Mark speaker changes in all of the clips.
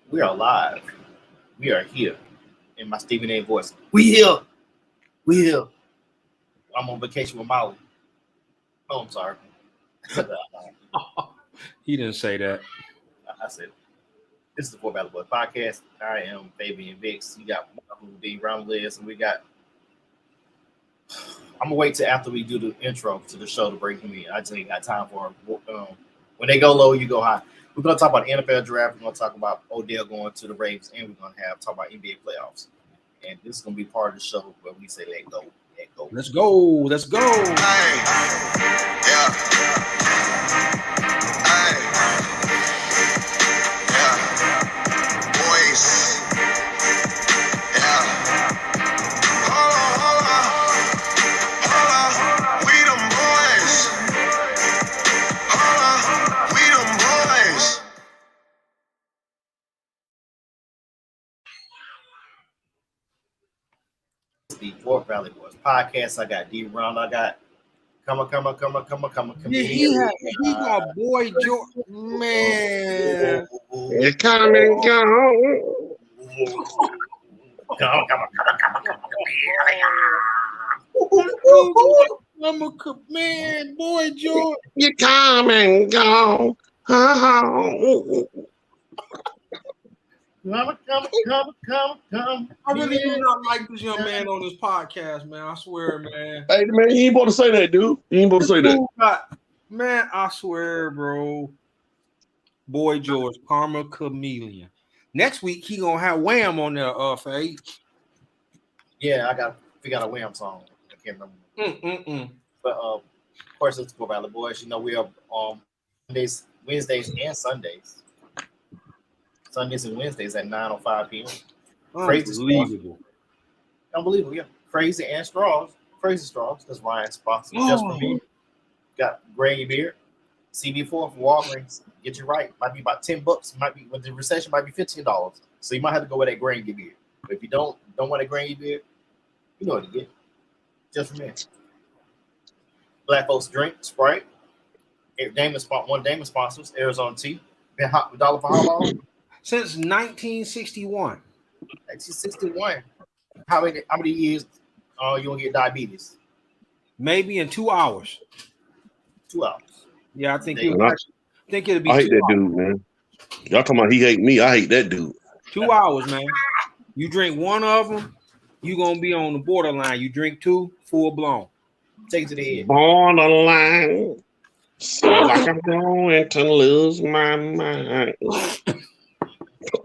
Speaker 1: We are live. We are here. In my Stephen A. voice. We here. We here. I'm on vacation with Molly. Oh, I'm sorry.
Speaker 2: He didn't say that.
Speaker 1: I said, this is the Four Battle Boy podcast. I am Fabian Vix. You got D. Roundless, and we got. I'm gonna wait till after we do the intro to the show to bring him in. I just ain't got time for him. When they go low, you go high. We're gonna talk about the NFL draft. We're gonna talk about Odell going to the Ravens, and we're gonna talk about NBA playoffs. And this is gonna be part of the show where we say let go, let go.
Speaker 2: Let's go. Let's go.
Speaker 3: Hey, yeah. Hey, yeah. Boys. Yeah. Hold on. We them boys. Hold on. We them boys.
Speaker 1: The Fourth Valley Boys podcast. I got D Round. I got come on.
Speaker 2: Yeah, he got Boy George. Man.
Speaker 3: You come and go.
Speaker 1: Come on.
Speaker 2: I'm a man, Boy George.
Speaker 3: You come and go.
Speaker 1: Come.
Speaker 2: I really do not like this young man on this podcast, man. I swear, man.
Speaker 3: Hey, man, you ain't supposed to say that, dude. You ain't supposed to say that.
Speaker 2: Man, I swear, bro. Boy George, Karma Chameleon. Next week, he gonna have Wham on there, Faye.
Speaker 1: Yeah, I got to figure out a Wham song. I can't remember. But of course, it's Four Valley Boys. You know, we are Mondays, Wednesdays, and Sundays. Sundays and Wednesdays at 9:05 p.m. Unbelievable, yeah. Crazy and Straws. Crazy Straws. That's Ryan's sponsor. Just for me. Got Granny Beer. CB4 from Walgreens. Get you right. Might be about $10. Might be with the recession, might be $15. So you might have to go with that Granny Beer. But if you don't want a Granny Beer, you know what to get. Just for me. Black folks drink Sprite. One Damon sponsors Arizona Tea. Been hot $1 for how long?
Speaker 2: Since 1961.
Speaker 1: 1961. How many years you gonna get diabetes?
Speaker 2: Maybe in 2 hours.
Speaker 1: 2 hours.
Speaker 2: Yeah, I think
Speaker 3: it'll be.
Speaker 4: I hate
Speaker 2: 2
Speaker 4: that
Speaker 2: hours.
Speaker 4: dude, man. Y'all talking about he hate me? I hate that dude.
Speaker 2: 2 hours, man. You drink one of them, you gonna be on the borderline. You drink two, full blown.
Speaker 1: Take it to the head.
Speaker 3: Borderline. So like I'm going to lose my mind.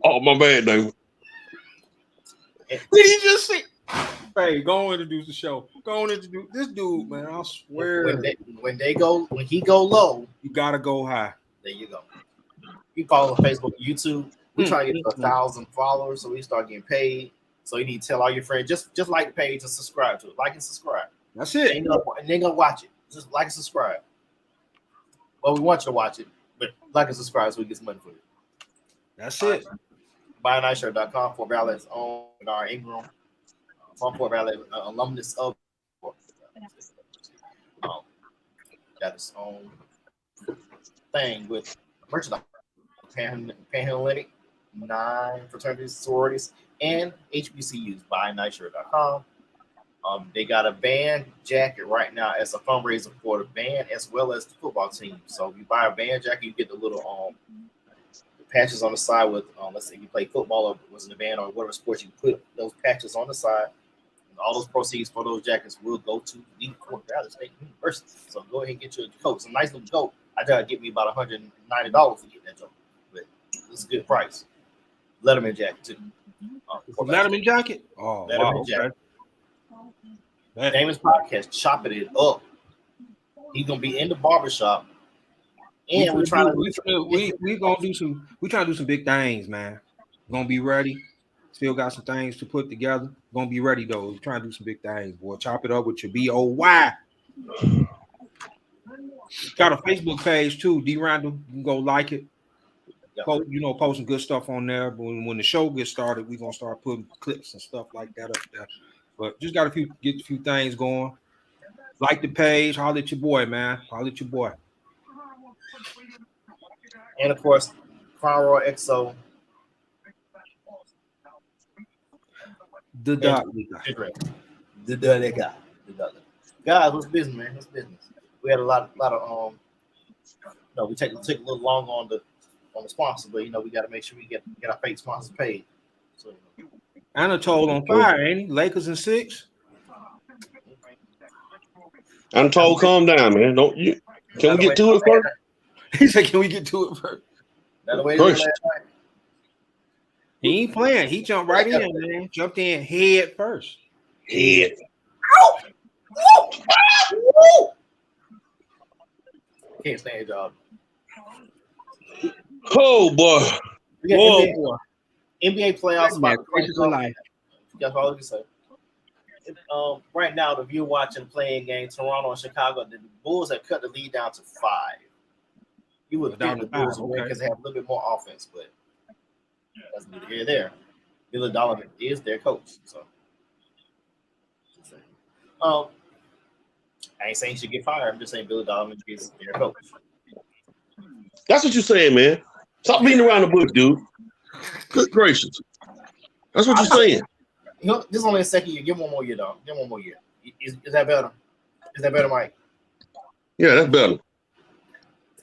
Speaker 3: Oh, my bad, David.
Speaker 2: Did he just say? Hey, go on introduce the show. Go on introduce this dude, man. I swear.
Speaker 1: When he go low,
Speaker 2: you gotta go high.
Speaker 1: There you go. You follow on Facebook, YouTube. We try to get 1,000 followers, so we start getting paid. So you need to tell all your friends, just like the page and subscribe to it. Like and subscribe.
Speaker 2: That's it.
Speaker 1: And they're gonna watch it. Just like and subscribe. Well, we want you to watch it, but like and subscribe so we get some money for it.
Speaker 2: That's it.
Speaker 1: BuyANiceShirt.com for Valley's own our Ingram. From Fort Valley, alumnus of got his own thing with merchandise. Panhellenic, 9 fraternities, sororities, and HBCUs. BuyANiceShirt.com. They got a band jacket right now as a fundraiser for the band as well as the football team. So if you buy a band jacket, you get the little patches on the side with, let's say you play football or was in a band or whatever sports, you put those patches on the side. And all those proceeds for those jackets will go to the Fort Valley State University. So go ahead and get your coat. It's a nice little coat. I tried to get me about $190 to get that joke, but it's a good price. Letterman jacket too.
Speaker 2: Letterman jacket? Oh,
Speaker 1: Letterman jacket.
Speaker 2: Okay.
Speaker 1: Damon's podcast, chopping it up. He's gonna be in the barbershop. And we're trying to
Speaker 2: do some big things, man. Gonna be ready. Still got some things to put together. Gonna be ready though. We're trying to do some big things, boy. Chop it up with your BOY. Got a Facebook page too, D Randall. You can go like it. Post some good stuff on there. But when the show gets started, we're gonna start putting clips and stuff like that up there. But just got get a few things going. Like the page, holler at your boy, man. Holler at your boy.
Speaker 1: And of course, Crown Royal XO
Speaker 2: The Dudley guy.
Speaker 1: The Dudley guy. Guys, what's business, man? What's business? We had a lot of we take a little long on the sponsor, but we got to make sure we get our fake sponsors paid. So,
Speaker 2: Anatole on fire, ain't he? Lakers in 6.
Speaker 3: Anatole, calm down, man. Don't you? Can we get to it first?
Speaker 2: He said, "Can we get to it first?"
Speaker 1: Another way
Speaker 3: First.
Speaker 1: last night.
Speaker 2: He ain't playing. He jumped right in, man. Jumped in head first.
Speaker 3: Head.
Speaker 1: Can't stand y'all.
Speaker 3: Oh boy.
Speaker 1: We got
Speaker 3: Whoa.
Speaker 1: NBA playoffs.
Speaker 2: Man, gracious of life.
Speaker 1: That's all I can say. Right now, if you're watching playing game, Toronto and Chicago, the Bulls have cut the lead down to 5. You would think the Bulls would win because they have a little bit more offense, but that's neither here nor there. Billy Donovan is their coach, so I ain't saying he should get fired. I'm just saying Billy Donovan is their coach.
Speaker 3: That's what you're saying, man. Stop beating around the bush, dude. Good gracious. That's what you're saying.
Speaker 1: This is only a second year. Give him one more year, dog. Give him one more year. Is that better? Is that better, Mike?
Speaker 3: Yeah, that's better.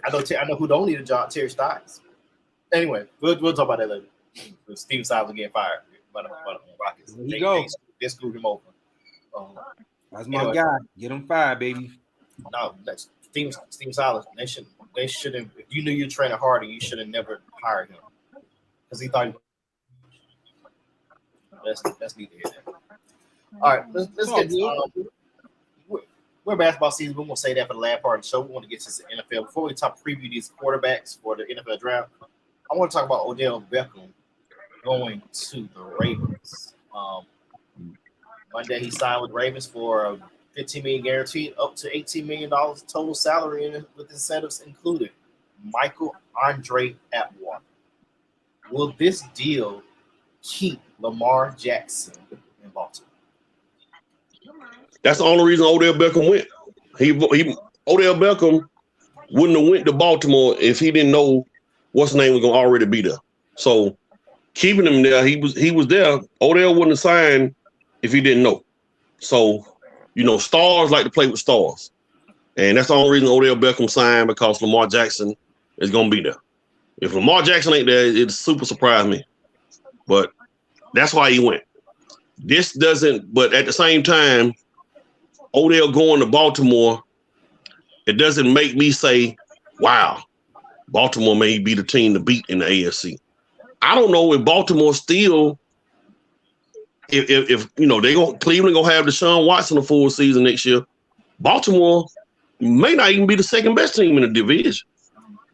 Speaker 1: I know who don't need a job. Terry Stotts. Anyway, we'll talk about that later. Steve Silas getting fired by the Rockets.
Speaker 2: There you go.
Speaker 1: They screwed him over.
Speaker 2: That's my guy. Get him fired, baby.
Speaker 1: No, that's Steve Silas. They shouldn't. If you knew you were training harder, you should have never hired him because he thought. That's neither here nor there. All right, let's get to we're basketball season. We're gonna say that for the last part of the show. We want to get to the NFL before we preview these quarterbacks for the NFL draft. I want to talk about Odell Beckham going to the Ravens. Monday he signed with the Ravens for a $15 million guaranteed, up to $18 million total salary, with incentives included. Michael Andre Atwater. Will this deal keep Lamar Jackson in Baltimore?
Speaker 3: That's the only reason Odell Beckham went. Odell Beckham wouldn't have went to Baltimore if he didn't know what's name was gonna already be there. So keeping him there, he was there. Odell wouldn't have signed if he didn't know. So, stars like to play with stars. And that's the only reason Odell Beckham signed, because Lamar Jackson is gonna be there. If Lamar Jackson ain't there, it'd super surprise me. But that's why he went. This doesn't, but at the same time, Odell going to Baltimore, it doesn't make me say, wow, Baltimore may be the team to beat in the AFC. I don't know if Baltimore still, if Cleveland gonna have Deshaun Watson a full season next year, Baltimore may not even be the second best team in the division.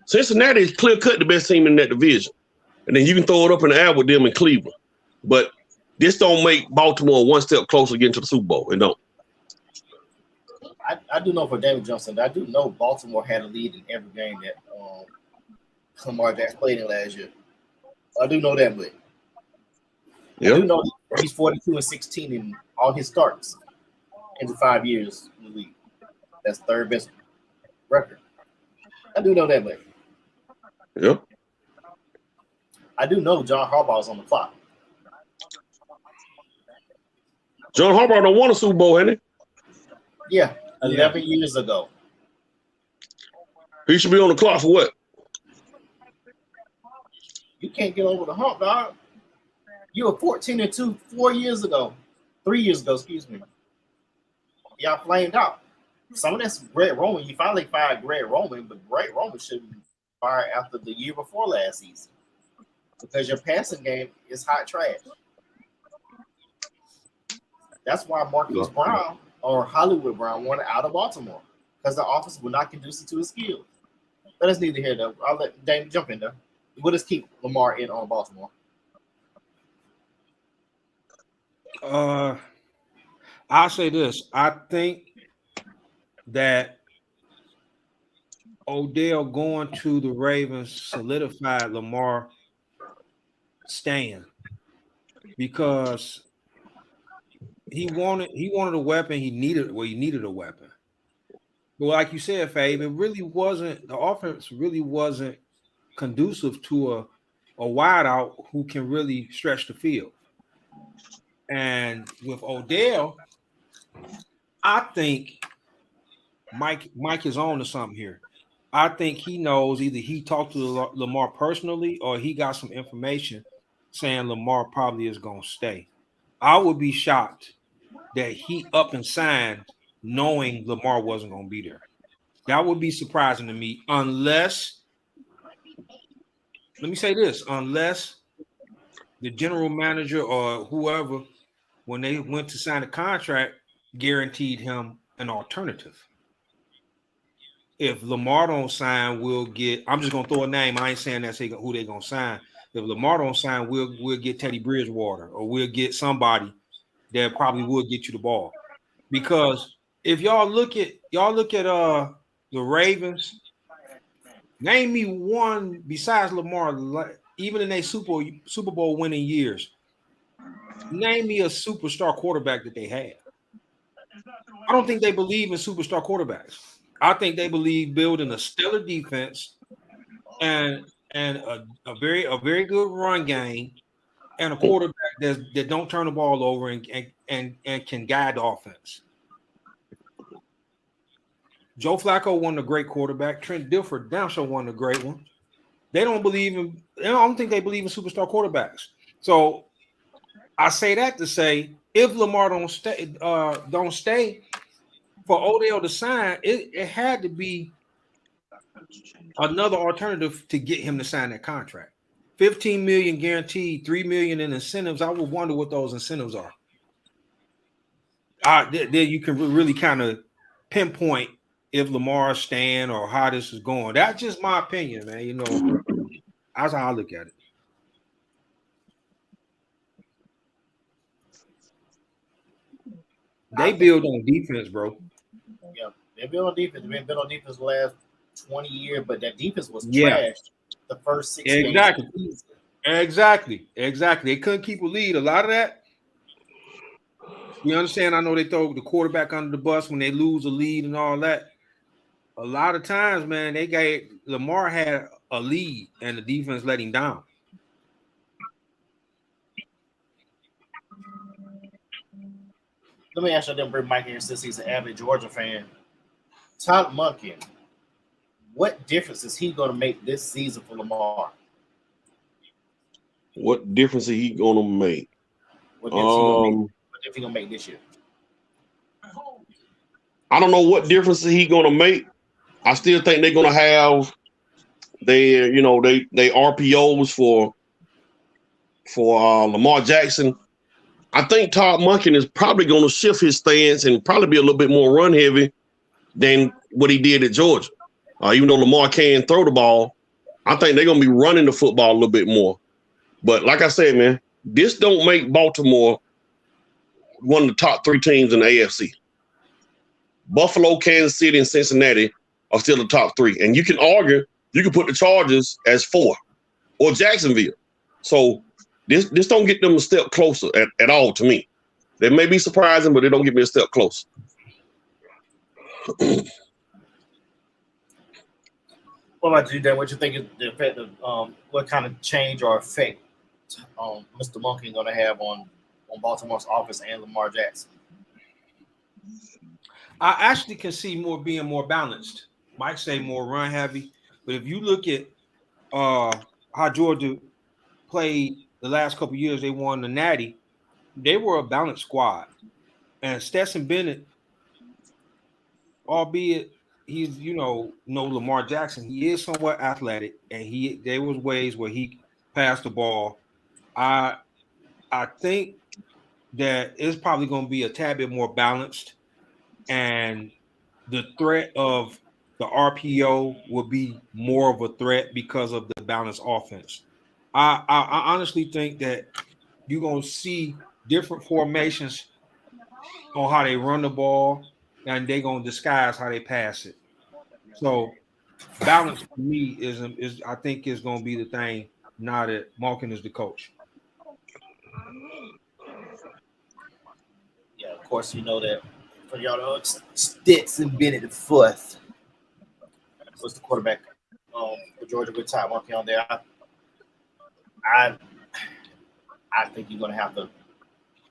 Speaker 3: Cincinnati is clear cut the best team in that division. And then you can throw it up in the air with them in Cleveland. But this don't make Baltimore one step closer to getting to the Super Bowl. It don't.
Speaker 1: I do know for David Johnson, I do know Baltimore had a lead in every game that Lamar Jackson played in last year. I do know that, but I do know he's 42-16 in all his starts in the 5 years in the league. That's third best record. I do know that, but
Speaker 3: yeah.
Speaker 1: I do know John Harbaugh's on the clock.
Speaker 3: John Harbaugh don't want a Super Bowl, ain't he?
Speaker 1: Yeah, 11 years ago.
Speaker 3: He should be on the clock for what?
Speaker 1: You can't get over the hump, dog. You were 14-2 3 years ago, excuse me. Y'all flamed out. Some of that's Greg Roman. You finally fired Greg Roman, but Greg Roman should be fired after the year before last season because your passing game is hot trash. That's why Marquise Brown or Hollywood Brown wanted out of Baltimore, because the offense would not conduce to his skills. But that's neither here, though. I'll let Dame jump in there. We'll just keep Lamar in on Baltimore.
Speaker 2: I'll say this. I think that Odell going to the Ravens solidified Lamar staying, because he wanted a weapon. He needed a weapon. But like you said, Fabe, it really wasn't, the offense really wasn't conducive to a wideout who can really stretch the field. And with Odell, I think Mike is on to something here. I think he knows either he talked to Lamar personally or he got some information saying Lamar probably is going to stay. I would be shocked that he up and signed knowing Lamar wasn't going to be there. That would be surprising to me unless, let me say this, unless the general manager or whoever, when they went to sign a contract, guaranteed him an alternative. If Lamar don't sign, we'll get. I'm just gonna throw a name. I ain't saying that's who they gonna sign. If Lamar don't sign, we'll get Teddy Bridgewater, or we'll get somebody that probably will get you the ball. Because if y'all look at the Ravens, name me one besides Lamar, even in their Super Bowl winning years. Name me a superstar quarterback that they had. I don't think they believe in superstar quarterbacks. I think they believe building a stellar defense and a very good run game and a quarterback that don't turn the ball over and can guide the offense. Joe Flacco won a great quarterback. Trent Dilfer down sure won a great one. They don't believe in. I don't think they believe in superstar quarterbacks. So I say that to say if Lamar don't stay for Odell to sign, it had to be another alternative to get him to sign that contract. $15 million guaranteed, $3 million in incentives. I would wonder what those incentives are. Then you can really kind of pinpoint if Lamar's staying or how this is going. That's just my opinion, man. You know, that's how I look at it. They build on defense, bro.
Speaker 1: Yeah, they build on defense. They've been built on defense the last 20 years, but that defense was trashed the first 6 games.
Speaker 2: Exactly. They couldn't keep a lead. A lot of that, you understand? I know they throw the quarterback under the bus when they lose a lead and all that. A lot of times, man, Lamar had a lead and the defense let him down.
Speaker 1: Let me ask you, then bring Mike in since he's an avid Georgia fan. Todd Monken, what difference is he going to make this season for Lamar?
Speaker 3: What difference is he going to make?
Speaker 1: What difference he going to make this year?
Speaker 3: I don't know what difference he going to make. I still think they're going to have their RPOs for Lamar Jackson. I think Todd Monken is probably going to shift his stance and probably be a little bit more run heavy than what he did at Georgia. Even though Lamar can throw the ball, I think they're going to be running the football a little bit more. But like I said, man, this don't make Baltimore one of the top 3 teams in the AFC. Buffalo, Kansas City, and Cincinnati are still the top 3. And you can argue, you can put the Chargers as 4 or Jacksonville. So this don't get them a step closer at all to me. They may be surprising, but they don't get me a step closer.
Speaker 1: What about you, Dan? What you think is the effect of what kind of change or effect Mr. Monken going to have on Baltimore's offense and Lamar Jackson?
Speaker 2: I actually can see being more balanced. Might say more run heavy, but if you look at how Georgia played the last couple of years, they won the Natty. They were a balanced squad, and Stetson Bennett, albeit he's no Lamar Jackson, he is somewhat athletic, and there was ways where he passed the ball. I think that it's probably going to be a tad bit more balanced, and the threat of the RPO will be more of a threat because of the balanced offense. I honestly think that you're going to see different formations on how they run the ball, and they're going to disguise how they pass it. So balance for me is I think is going to be the thing now that Monken is the coach.
Speaker 1: Yeah, of course, you know that for y'all know Stetson Bennett the fourth was the quarterback for Georgia with Todd Monken on there. I think you're going to have to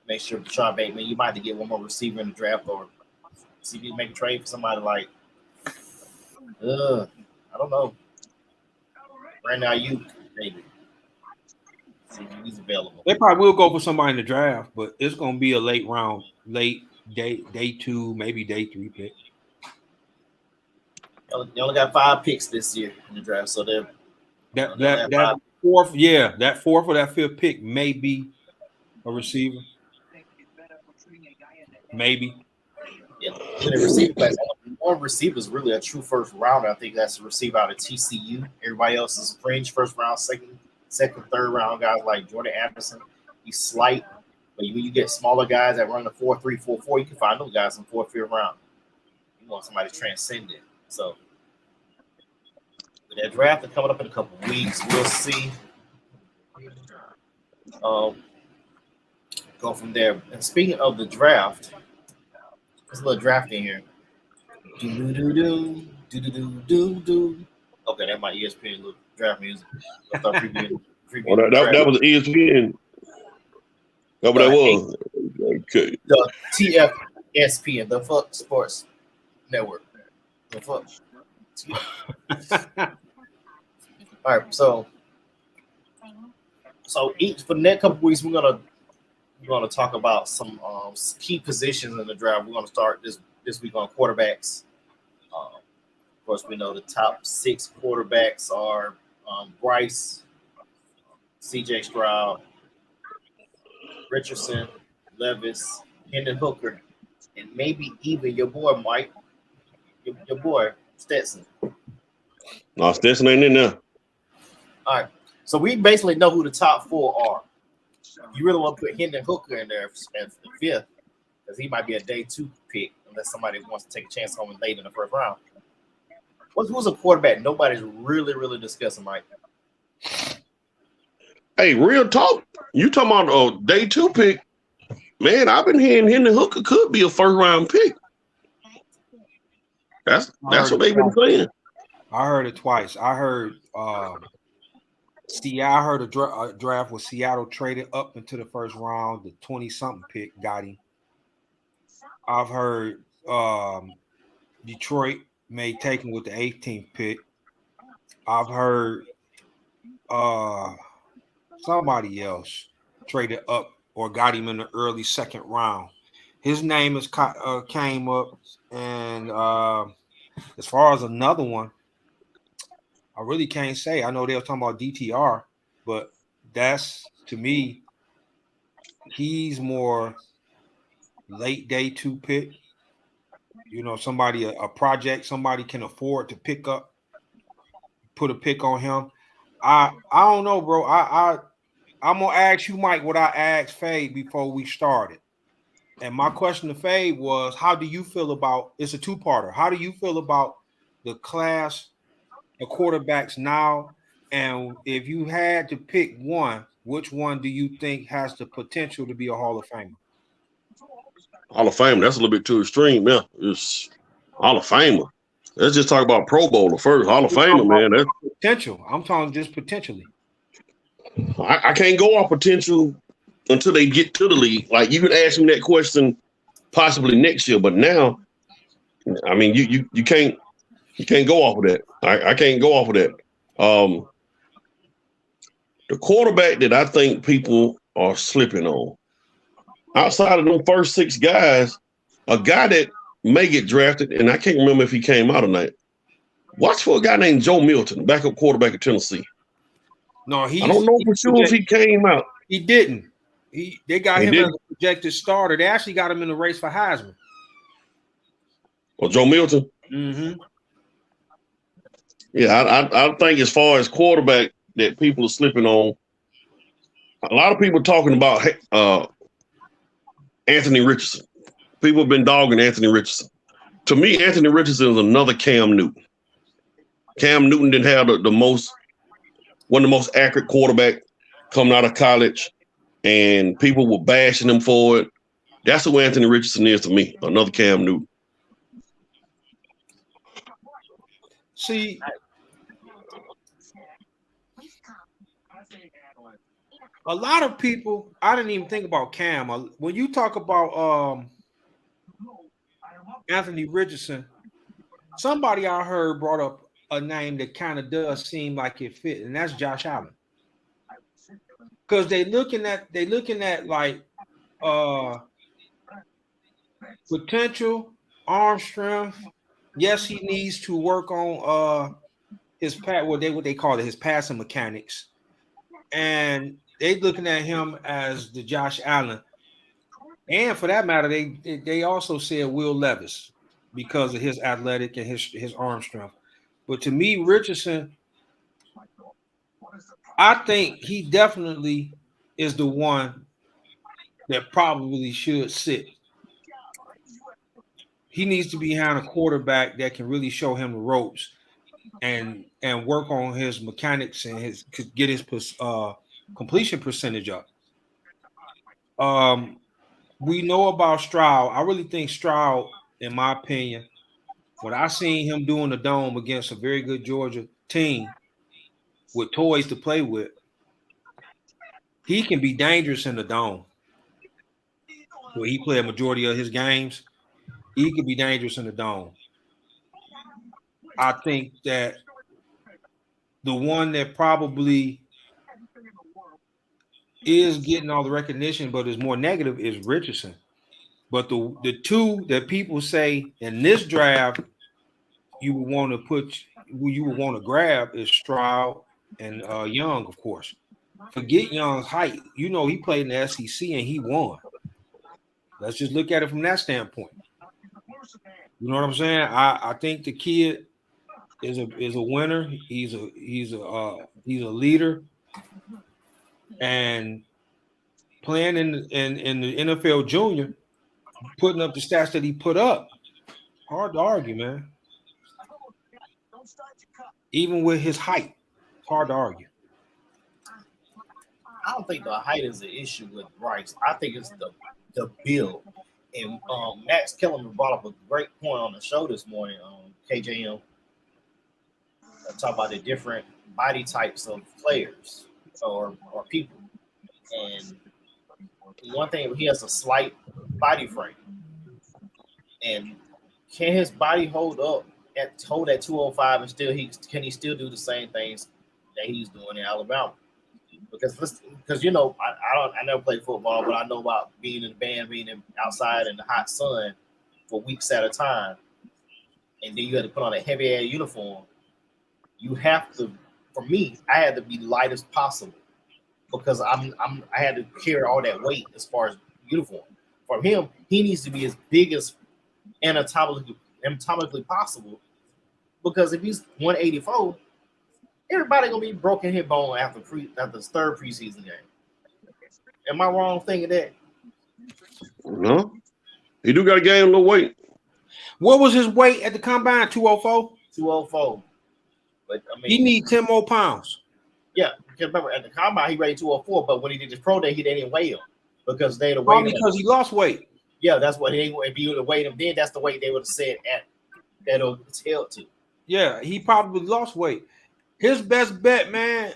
Speaker 1: make sure Deshaun Bateman, you might have to get one more receiver in the draft, or see if you can make a trade for somebody like, I don't know, Brandon Ayuk, maybe. See if he's available.
Speaker 2: They probably will go for somebody in the draft, but it's going to be a late round, late day 2, maybe day 3 pick.
Speaker 1: They only got 5 picks this year in the draft, so they're
Speaker 2: that fourth, that 4th or that 5th pick may be a receiver. Maybe.
Speaker 1: Yeah, in the receiver class, one receiver is really a true first rounder. I think that's a receiver out of TCU. Everybody else is fringe first round, second, third round guys like Jordan Anderson. He's slight, but when you get smaller guys that run the 4.3, 4.4, you can find those guys in 4th, 5th round. You want somebody transcendent. So with that draft is coming up in a couple of weeks, we'll see. Go from there. And speaking of the draft, there's a little draft in here. Okay, that's my ESPN little draft music. I thought preview
Speaker 3: that was ESPN. That's what that was. Okay.
Speaker 1: The TFSPN, the Fuck Sports Network. The fuck. All right, so each for the next couple weeks, we're gonna talk about some key positions in the draft. We're gonna start this week on quarterbacks. Of course, we know the top 6 quarterbacks are Bryce, C.J. Stroud, Richardson, Levis, Hendon Hooker, and maybe even your boy Mike, your boy Stetson.
Speaker 3: No, Stetson ain't in there.
Speaker 1: All right, so we basically know who the top 4 are. You really want to put Hendon Hooker in there as the 5th, because he might be a day 2 pick unless somebody wants to take a chance on him late in the 1st round. Who's a quarterback nobody's really discussing, Mike?
Speaker 3: Hey, real talk. You talking about a day 2 pick? Man, I've been hearing Hendon Hooker could be a 1st round pick. That's what they've been saying.
Speaker 2: I heard it twice. I heard I heard a draft where Seattle traded up into the 1st round. The 20-something pick got him. I've heard Detroit may take him with the 18th pick. I've heard somebody else traded up or got him in the early 2nd round. His name is came up, and as far as another one, I really can't say. I know they were talking about DTR, but that's, to me, he's more late day 2 pick. You know, somebody, a project, somebody can afford to pick up, put a pick on him. I don't know, bro. I'm gonna ask you, Mike, what I asked Fade before we started. And my question to Fade was, how do you feel about, it's a 2-parter. How do you feel about the class of quarterbacks now? And if you had to pick one, which one do you think has the potential to be a Hall of Famer?
Speaker 3: Hall of Famer, that's a little bit too extreme. Yeah, it's Hall of Famer. Let's just talk about Pro Bowler first. Hall of Famer, man. That's
Speaker 2: potential. I'm talking just potentially.
Speaker 3: I can't go off potential until they get to the league. Like, you could ask me that question possibly next year, but now, I mean, you can't go off of that. I can't go off of that. The quarterback that I think people are slipping on, outside of them first 6 guys, a guy that may get drafted, and I can't remember if he came out tonight. Watch for a guy named Joe Milton, backup quarterback at Tennessee.
Speaker 2: No,
Speaker 3: I don't know for sure if he came out.
Speaker 2: He didn't. They got him as a projected starter. They actually got him in the race for Heisman.
Speaker 3: Well, Joe Milton?
Speaker 2: Mm-hmm.
Speaker 3: Yeah, I think as far as quarterback that people are slipping on, a lot of people are talking about Anthony Richardson. People have been dogging Anthony Richardson. To me, Anthony Richardson is another Cam Newton. Cam Newton didn't have one of the most accurate quarterback coming out of college, and people were bashing him for it. That's who Anthony Richardson is to me, another Cam Newton.
Speaker 2: See, A lot of people, I didn't even think about Cam. When you talk about Anthony Richardson, somebody I heard brought up a name that kind of does seem like it fit, and that's Josh Allen. Because they looking at like potential arm strength. Yes, he needs to work on his what they call it, his passing mechanics. And they looking at him as the Josh Allen. And for that matter, they also said Will Levis because of his athletic and his arm strength. But to me, Richardson, I think he definitely is the one that probably should sit. He needs to be behind a quarterback that can really show him the ropes and work on his mechanics and get his completion percentage up. We know about Stroud. I really think Stroud, in my opinion, what I seen him do in the dome against a very good Georgia team with toys to play with, he can be dangerous in the dome. Where he played a majority of his games, he can be dangerous in the dome. I think that the one that probably is getting all the recognition, but is more negative, is Richardson. But the two that people say in this draft you would want to grab is Stroud and Young, of course. Forget Young's height. You know, he played in the SEC and he won. Let's just look at it from that standpoint. You know what I'm saying? I think the kid is a winner. He's a leader, and playing in the NFL junior, putting up the stats that he put up, hard to argue, man. Even with his height, it's hard to argue.
Speaker 1: I don't think the height is the issue with Bryce. I think it's the build. And Max Kellerman brought up a great point on the show this morning on KJM. Talk about the different body types of players or people. And one thing, he has a slight body frame. And can his body hold at 205 and can he still do the same things that he's doing in Alabama? Because you know, I never played football, but I know about being in the band, outside in the hot sun for weeks at a time, and then you had to put on a heavy air uniform. You have to, for me, I had to be light as possible because I had to carry all that weight as far as uniform. For him, he needs to be as big as anatomically possible because if he's 184. Everybody gonna be broken hip bone after the third preseason game. Am I wrong thinking that?
Speaker 3: No, he do got to gain a little weight.
Speaker 2: What was his weight at the combine? 204.
Speaker 1: 204. But I mean,
Speaker 2: he need 10 more pounds.
Speaker 1: Yeah, because remember at the combine he weighed 204, but when he did his pro day, he didn't weigh him because they'd have weighed him.
Speaker 2: Because he lost weight.
Speaker 1: Yeah, that's what if you would have weighed him then, that's the weight they would have said that it's held to.
Speaker 2: Yeah, he probably lost weight. His best bet, man,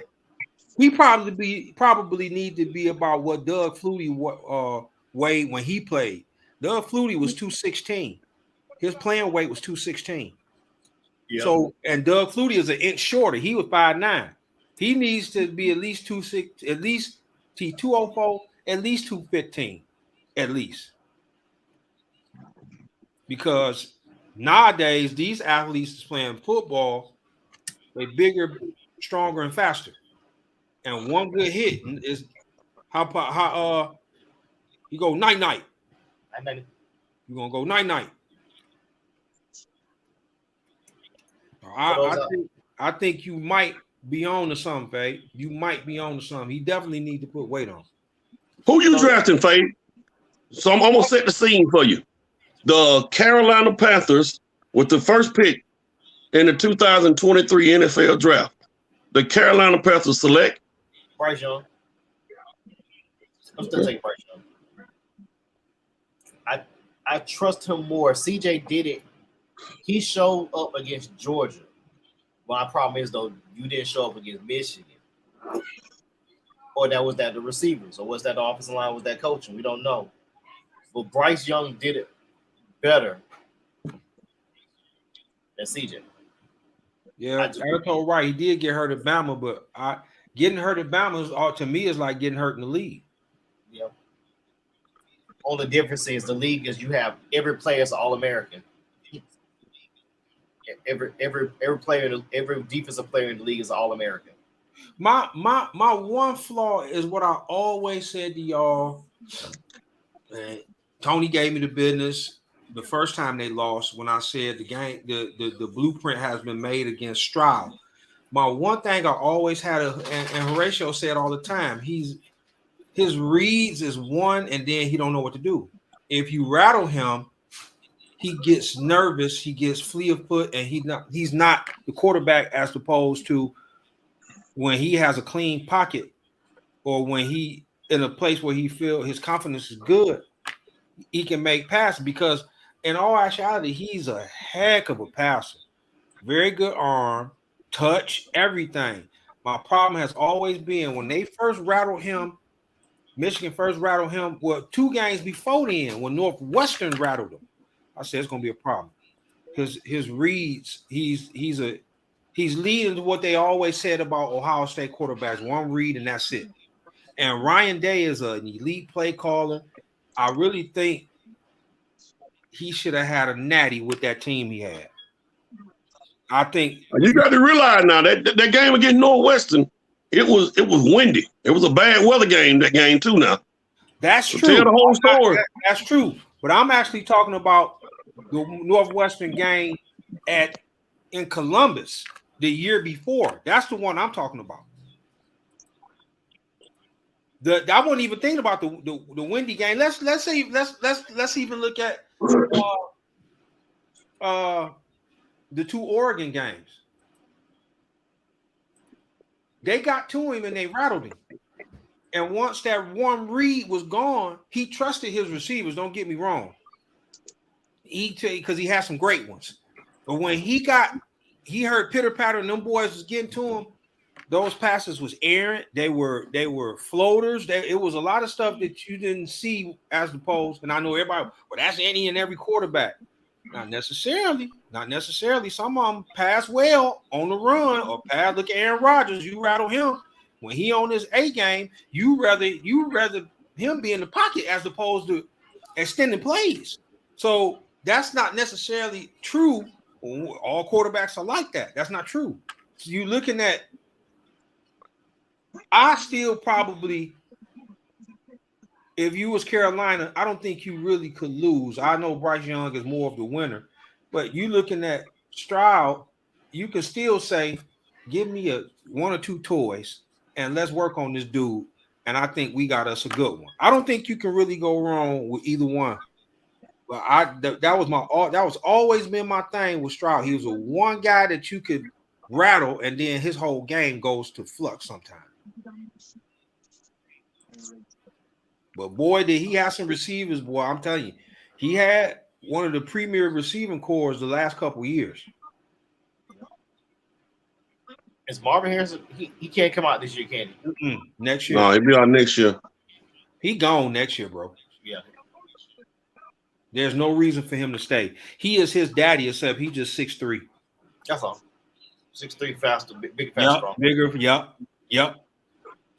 Speaker 2: he probably need to be about what Doug Flutie weighed when he played. Doug Flutie was 216. His playing weight was 216. Yeah. So, and Doug Flutie is an inch shorter. He was 5'9". He needs to be at least 206, at least 204, at least 215, at least. Because nowadays, these athletes is playing football. They're bigger, stronger, and faster. And one good hit is how you go night. You're gonna go night. I think you might be on to something, Faye. You might be on to something. He definitely need to put weight on.
Speaker 3: Who you drafting, Faye? So I'm gonna set the scene for you. The Carolina Panthers with the first pick in the 2023 NFL draft. The Carolina Panthers select
Speaker 1: Bryce Young. I'm still taking Bryce Young. I trust him more. CJ did it. He showed up against Georgia. My problem is though, you didn't show up against Michigan Or that was that the receivers, or was that the offensive line, was that coaching? We don't know. But Bryce Young did it better than CJ.
Speaker 2: Yeah, Eric told right. He did get hurt at Bama, but getting hurt at Bama is, to me is like getting hurt in the league.
Speaker 1: Yep. Only difference is the league is you have every player is All-American. Every player, every defensive player in the league is All-American.
Speaker 2: My one flaw is what I always said to y'all. And Tony gave me the business the first time they lost when I said the game, the blueprint has been made against Stroud. My one thing I always had, and Horatio said all the time, his reads is one, and then he don't know what to do. If you rattle him, he gets nervous, he gets flee of foot, and he's not the quarterback as opposed to when he has a clean pocket or when he in a place where he feels his confidence is good, he can make passes because in all actuality, he's a heck of a passer. Very good arm, touch, everything. My problem has always been when they first rattled him, Michigan first rattled him, well, 2 games before then, when Northwestern rattled him. I said it's gonna be a problem. His reads, he's leading to what they always said about Ohio State quarterbacks: one read and that's it. And Ryan Day is an elite play caller. I really think he should have had a natty with that team he had. I think
Speaker 3: you got to realize now that game against Northwestern, it was windy. It was a bad weather game. That game too. Now
Speaker 2: that's true.
Speaker 3: Tell the whole story.
Speaker 2: That's true. But I'm actually talking about the Northwestern game in Columbus the year before. That's the one I'm talking about. I wasn't even thinking about the windy game. Let's even look at the 2 Oregon games. They got to him and they rattled him. And once that one read was gone, he trusted his receivers. Don't get me wrong. Because he had some great ones. But when he heard pitter patter and them boys was getting to him, those passes was errant. They were floaters. It was a lot of stuff that you didn't see as opposed. And I know everybody, well, that's any and every quarterback. Not necessarily. Some of them pass well on the run or pass. Look at Aaron Rodgers. You rattle him when he on his A game. You rather him be in the pocket as opposed to extending plays. So that's not necessarily true. All quarterbacks are like that. That's not true. So you looking at. I still probably, if you was Carolina, I don't think you really could lose. I know Bryce Young is more of the winner, but you looking at Stroud, you can still say, give me 1 or 2 toys and let's work on this dude. And I think we got us a good one. I don't think you can really go wrong with either one. But that was always been my thing with Stroud. He was a one guy that you could rattle, and then his whole game goes to flux sometimes. But boy, did he have some receivers, boy. I'm telling you, he had one of the premier receiving corps the last couple of years.
Speaker 1: Is Marvin Harrison? He can't come out this year, can he?
Speaker 2: Next year.
Speaker 3: No, he'll be out next year.
Speaker 2: He gone next year, bro.
Speaker 1: Yeah.
Speaker 2: There's no reason for him to stay. He is his daddy, except he's just 6'3".
Speaker 1: That's all. 6'3", faster, big, fast, strong.
Speaker 2: Bigger. Yep.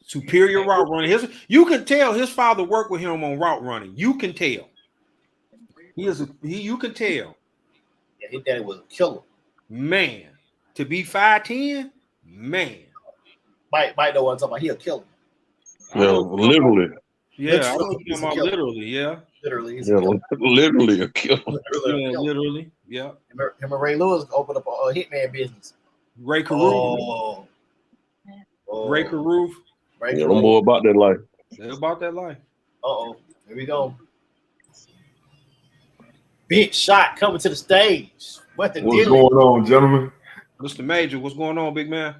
Speaker 2: Superior route running. You can tell his father worked with him on route running. You can tell. You can tell.
Speaker 1: Yeah, his daddy was a killer.
Speaker 2: Man, to be 5'10", man.
Speaker 1: Mike know what I'm talking about. He a killer.
Speaker 3: Yeah, literally.
Speaker 2: Yeah, I was talking about literally. Yeah.
Speaker 1: Literally.
Speaker 3: Literally a killer.
Speaker 2: Literally. Yeah.
Speaker 1: Him and Ray Lewis opened up a hitman business.
Speaker 2: Ray Caruth. Ray Caruth.
Speaker 3: Yeah, no more about that life.
Speaker 2: They're about that life.
Speaker 1: Here we go. Big shot coming to the stage. What's
Speaker 5: going on, gentlemen?
Speaker 2: Mr. Major, what's going on, big man?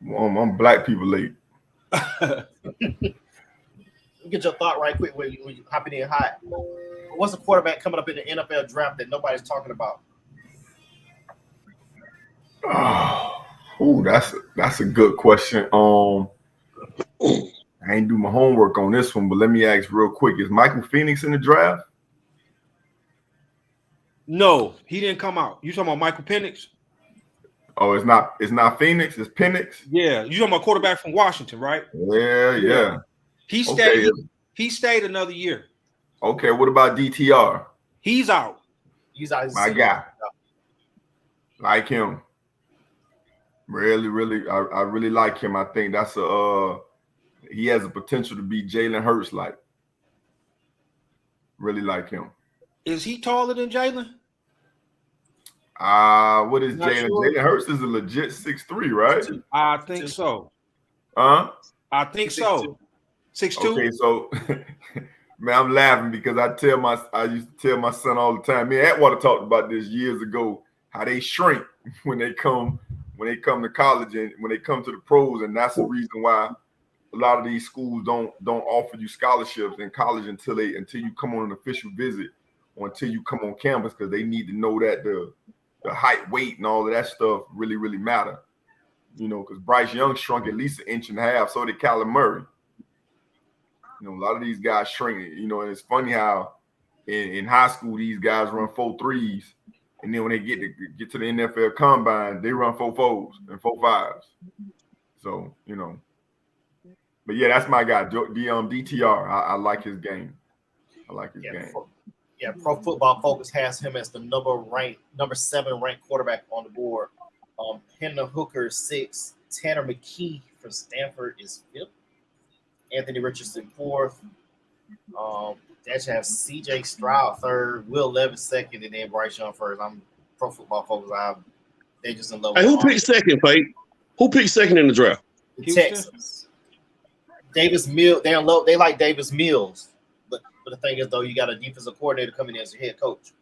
Speaker 5: I'm black people late.
Speaker 1: Get your thought right quick when you hopping in hot. What's a quarterback coming up in the NFL draft that nobody's talking about?
Speaker 5: Oh, that's a good question. I ain't do my homework on this one, but let me ask real quick: is Michael Phoenix in the draft?
Speaker 2: No, he didn't come out. You talking about Michael Penix?
Speaker 5: Oh, it's not. It's not Phoenix. It's Penix.
Speaker 2: Yeah, you talking about quarterback from Washington, right?
Speaker 5: Yeah.
Speaker 2: He
Speaker 5: Okay.
Speaker 2: stayed. He stayed another year.
Speaker 5: Okay. What about DTR?
Speaker 2: He's out.
Speaker 1: He's out.
Speaker 5: My guy. Like him. Really, I really like him. I think that's he has a potential to be Jalen Hurts like. Really like him.
Speaker 2: Is he taller than Jalen?
Speaker 5: What is
Speaker 2: Not
Speaker 5: Jalen?
Speaker 2: sure.
Speaker 5: Jalen Hurts is a legit 6'3", right?
Speaker 2: I think so.
Speaker 5: Huh?
Speaker 2: I think so. 6'2".
Speaker 5: Okay, so man, I'm laughing because I used to tell my son all the time. Me and Atwater talked about this years ago, how they shrink when they come to college and when they come to the pros, and that's the reason why a lot of these schools don't offer you scholarships in college until you come on an official visit or until you come on campus, because they need to know that the height, weight, and all of that stuff really, really matter. You know, because Bryce Young shrunk at least 1.5 inches, so did Kyler Murray. You know, a lot of these guys shrink. You know, and it's funny how in high school these guys run 4.3s, and then when they get to the NFL combine, they run 4.4s and 4.5s. So, you know, but yeah, that's my guy, DTR. I like his game. I like his game.
Speaker 1: Pro Football Focus has him as the number 7 ranked quarterback on the board. Hendon Hooker is 6th. Tanner McKee from Stanford is 5th. Anthony Richardson 4th. That should have CJ Stroud 3rd, Will Levis 2nd, and then Bryce Young 1st. I'm Pro Football Focus. They just in love.
Speaker 3: Hey, who picked second, Pate? Who picked second in the draft?
Speaker 1: Texas. Davis Mills. They like Davis Mills. But the thing is, though, you got a defensive coordinator coming in as your head coach.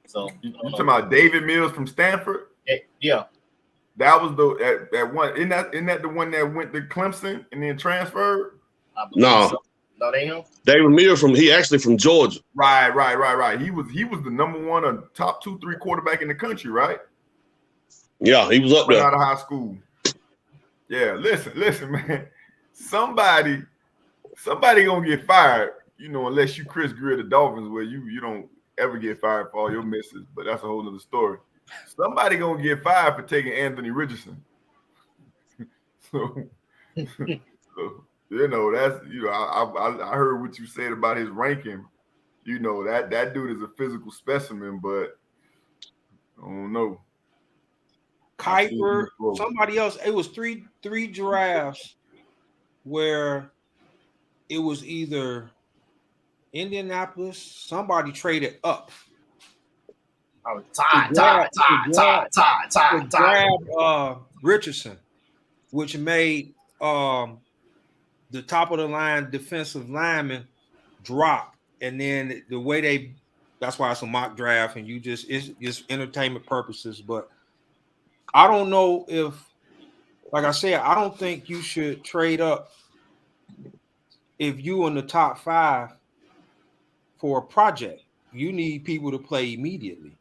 Speaker 1: So
Speaker 5: you talking about David Mills from Stanford?
Speaker 1: Yeah.
Speaker 5: That was that one. Isn't that the one that went to Clemson and then transferred?
Speaker 3: No.
Speaker 1: So. No, they him.
Speaker 3: David Mills he actually from Georgia.
Speaker 5: Right. He was the number 1 top 2-3 quarterback in the country, right?
Speaker 3: Yeah, he was up there.
Speaker 5: Out of high school. Yeah, listen, man. Somebody gonna get fired, you know, unless you Chris Greer the Dolphins, where you don't ever get fired for all your misses, but that's a whole nother story. Somebody gonna get fired for taking Anthony Richardson. so you know, that's, you know, I heard what you said about his ranking. You know, that dude is a physical specimen, but I don't know.
Speaker 2: Kuiper, somebody else. It was three drafts where it was either Indianapolis, somebody traded up.
Speaker 1: Oh, Ty.
Speaker 2: Grab Richardson, which made the top of the line defensive lineman drop, and then the way that's why it's a mock draft, and it's just entertainment purposes. But I don't know if, like I said, I don't think you should trade up if you in the top 5 for a project. You need people to play immediately.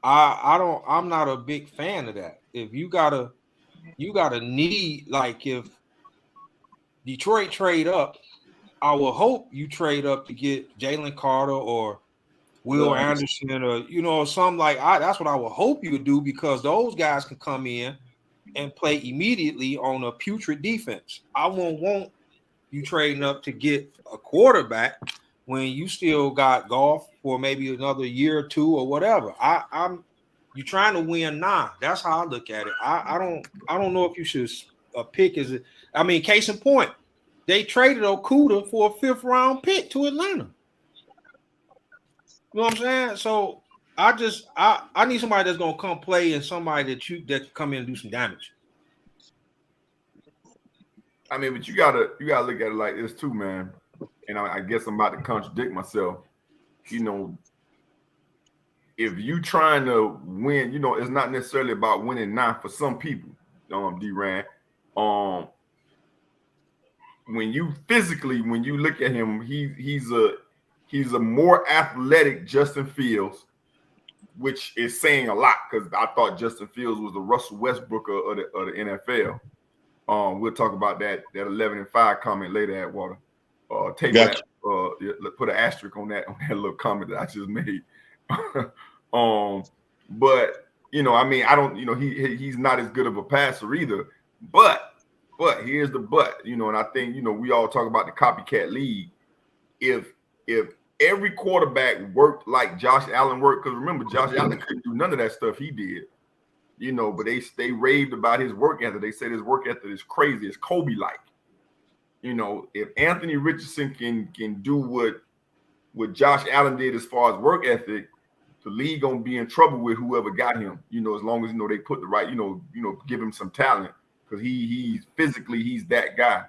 Speaker 2: I'm not a big fan of that. If you gotta need, like, if Detroit trade up, I will hope you trade up to get Jalen Carter or Will Anderson, or, you know, something like that's what I would hope you would do, because those guys can come in and play immediately on a putrid defense. I won't want you trading up to get a quarterback when you still got Goff for maybe another year or 2 or whatever. You're trying to win now. That's how I look at it. I don't know if you should pick case in point, they traded Okudah for a 5th round pick to Atlanta. You know what I'm saying? So I need somebody that's gonna come play, and somebody that come in and do some damage.
Speaker 5: I mean, but you gotta look at it like this too, man. And I guess I'm about to contradict myself. You know, if you trying to win, you know, it's not necessarily about winning now for some people. D-Ran. When you look at him, he's a more athletic Justin Fields, which is saying a lot, because I thought Justin Fields was the Russell Westbrook of the NFL. We'll talk about that 11-5 comment later, Atwater. Table
Speaker 3: Gotcha.
Speaker 5: that, put an asterisk on that little comment that I just made. But you know, I mean, I don't, you know, he's not as good of a passer either. But here's the but, you know, and I think, you know, we all talk about the copycat league. If every quarterback worked like Josh Allen worked, because remember, Josh Allen couldn't do none of that stuff he did, you know, but they raved about his work ethic. They said his work ethic is crazy. It's Kobe-like. You know, if Anthony Richardson can do what Josh Allen did as far as work ethic, the league gonna be in trouble with whoever got him. You know, as long as, you know, they put the right, you know, give him some talent, because he's physically, he's that guy.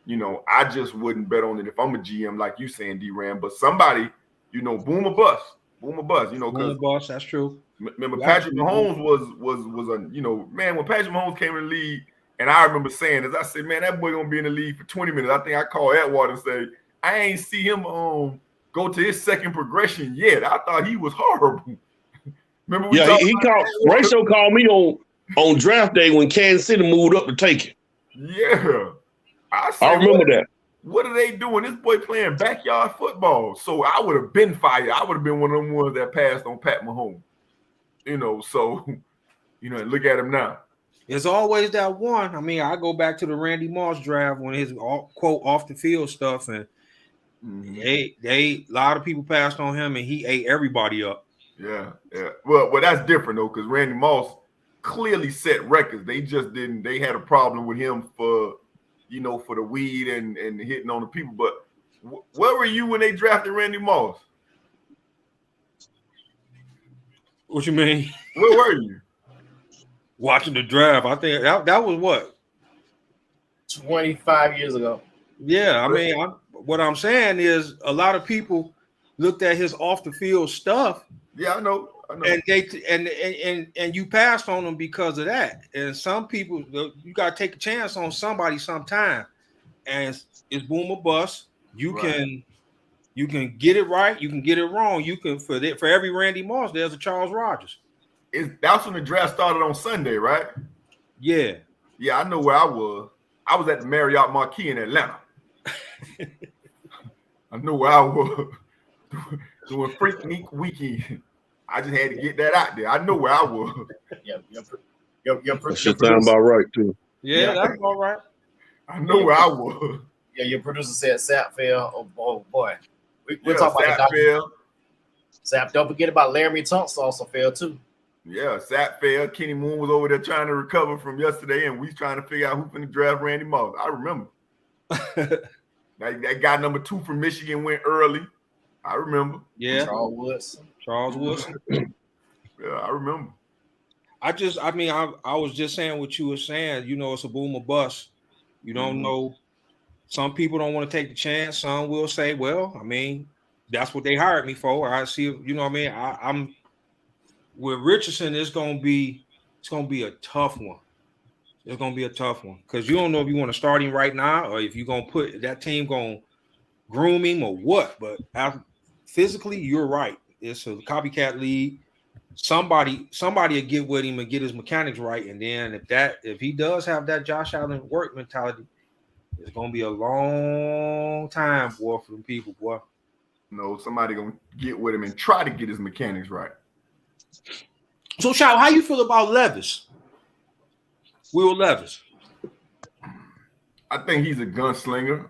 Speaker 5: You know, I just wouldn't bet on it if I'm a GM, like you saying, D-Ram, but somebody, you know, boom or bust, you know,
Speaker 2: Boom or bust, that's true.
Speaker 5: Remember, Patrick Mahomes was a, you know, man, when Patrick Mahomes came in the league, and I remember saying, as I said, man, that boy gonna be in the league for 20 minutes. I think I called Atwater and say, I ain't see him go to his second progression yet. I thought he was horrible. Remember,
Speaker 3: Ratio called me on draft day when Kansas City moved up to take it.
Speaker 5: Yeah,
Speaker 3: I remember that.
Speaker 5: What are they doing? This boy playing backyard football. So I would have been fired. I would have been one of them ones that passed on Pat Mahomes. You know, so, you know, look at him now.
Speaker 2: It's always that one. I mean, I go back to the Randy Moss draft when his quote off the field stuff, and they a lot of people passed on him, and he ate everybody up.
Speaker 5: Yeah. Well, that's different though, because Randy Moss clearly set records. They just didn't. They had a problem with him for, you know, for the weed and hitting on the people. But where were you when they drafted Randy Moss?
Speaker 2: What you mean?
Speaker 5: Where were you?
Speaker 2: Watching the draft. I think that was what?
Speaker 1: 25 years ago.
Speaker 2: Yeah, I mean, what I'm saying is a lot of people looked at his off the field stuff.
Speaker 5: Yeah, I know.
Speaker 2: And and you passed on them because of that. And some people, you got to take a chance on somebody sometime. And it's boom or bust. You can get it right. You can get it wrong. You can for every Randy Moss, there's a Charles Rogers.
Speaker 5: That's when the draft started on Sunday, right?
Speaker 2: Yeah.
Speaker 5: Yeah, I know where I was. I was at the Marriott Marquis in Atlanta. I know where I was doing Freaknik weekend. I just had to get that out there. I know where I was.
Speaker 1: Yeah,
Speaker 3: That should sound about right too.
Speaker 2: Yeah, that's all right.
Speaker 5: I know where I was.
Speaker 1: Yeah, your producer said Sap fell. Oh boy. We'll talk about
Speaker 5: that.
Speaker 1: Sap, don't forget about Laramie Tunks also fell too.
Speaker 5: Yeah, Sap fell. Kenny Moon was over there trying to recover from yesterday, and we trying to figure out who's going to draft Randy Moss. I remember. that guy number 2 from Michigan went early. I remember.
Speaker 2: Yeah.
Speaker 1: Charles Woodson.
Speaker 5: Yeah, I remember.
Speaker 2: I was just saying what you were saying. You know, it's a boom or bust. You don't know. Some people don't want to take the chance. Some will say, well, I mean, that's what they hired me for. I see, you know what I mean? I'm with Richardson, it's gonna be a tough one. It's gonna be a tough one because you don't know if you want to start him right now or if you're gonna put that team gonna groom him or what. But physically, you're right. It's a copycat league. Somebody will get with him and get his mechanics right. And then if he does have that Josh Allen work mentality, it's gonna be a long time, boy, for them people, boy.
Speaker 5: No, somebody gonna get with him and try to get his mechanics right.
Speaker 2: So, Shaw, how you feel about Levis? Will Levis?
Speaker 5: I think he's a gunslinger.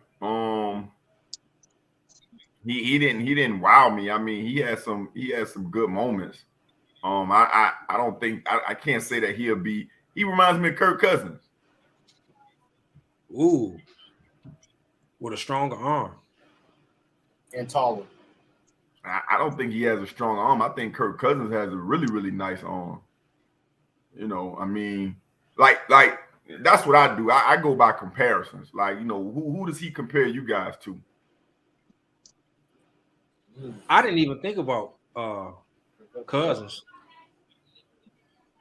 Speaker 5: He didn't wow me. I mean, he had some good moments. I don't think I can't say that he'll be. He reminds me of Kirk Cousins.
Speaker 2: Ooh, with a stronger arm
Speaker 1: and taller.
Speaker 5: I don't think he has a strong arm. I think Kirk Cousins has a really, really nice arm. You know, I mean, like that's what I do. I go by comparisons. Like, you know, who does he compare you guys to?
Speaker 2: I didn't even think about Cousins.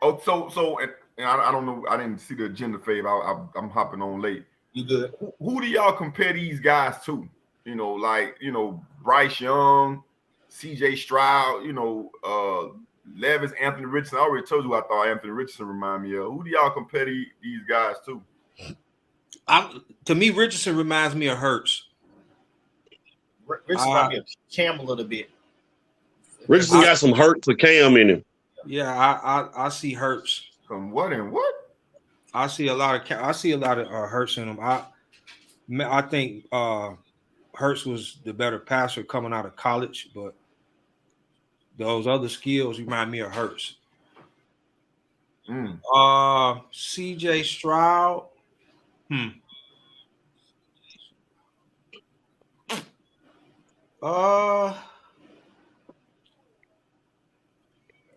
Speaker 5: Oh, so and I don't know. I didn't see the agenda, Fave. I'm hopping on late.
Speaker 1: You good?
Speaker 5: Who do y'all compare these guys to? You know, like, you know, Bryce Young, CJ Stroud, you know, Levis, Anthony Richardson. I already told you I thought Anthony Richardson reminded me of. Who do y'all compare these guys to?
Speaker 2: To me, Richardson reminds me of Hurts.
Speaker 1: Richardson might be a Cam a little bit.
Speaker 3: Richardson got some hurt to Cam in him.
Speaker 2: Yeah, I see Hurts.
Speaker 5: From what and what?
Speaker 2: I see a lot of Hurts in him. I think Hurts was the better passer coming out of college, but those other skills remind me of Hurts. CJ Stroud.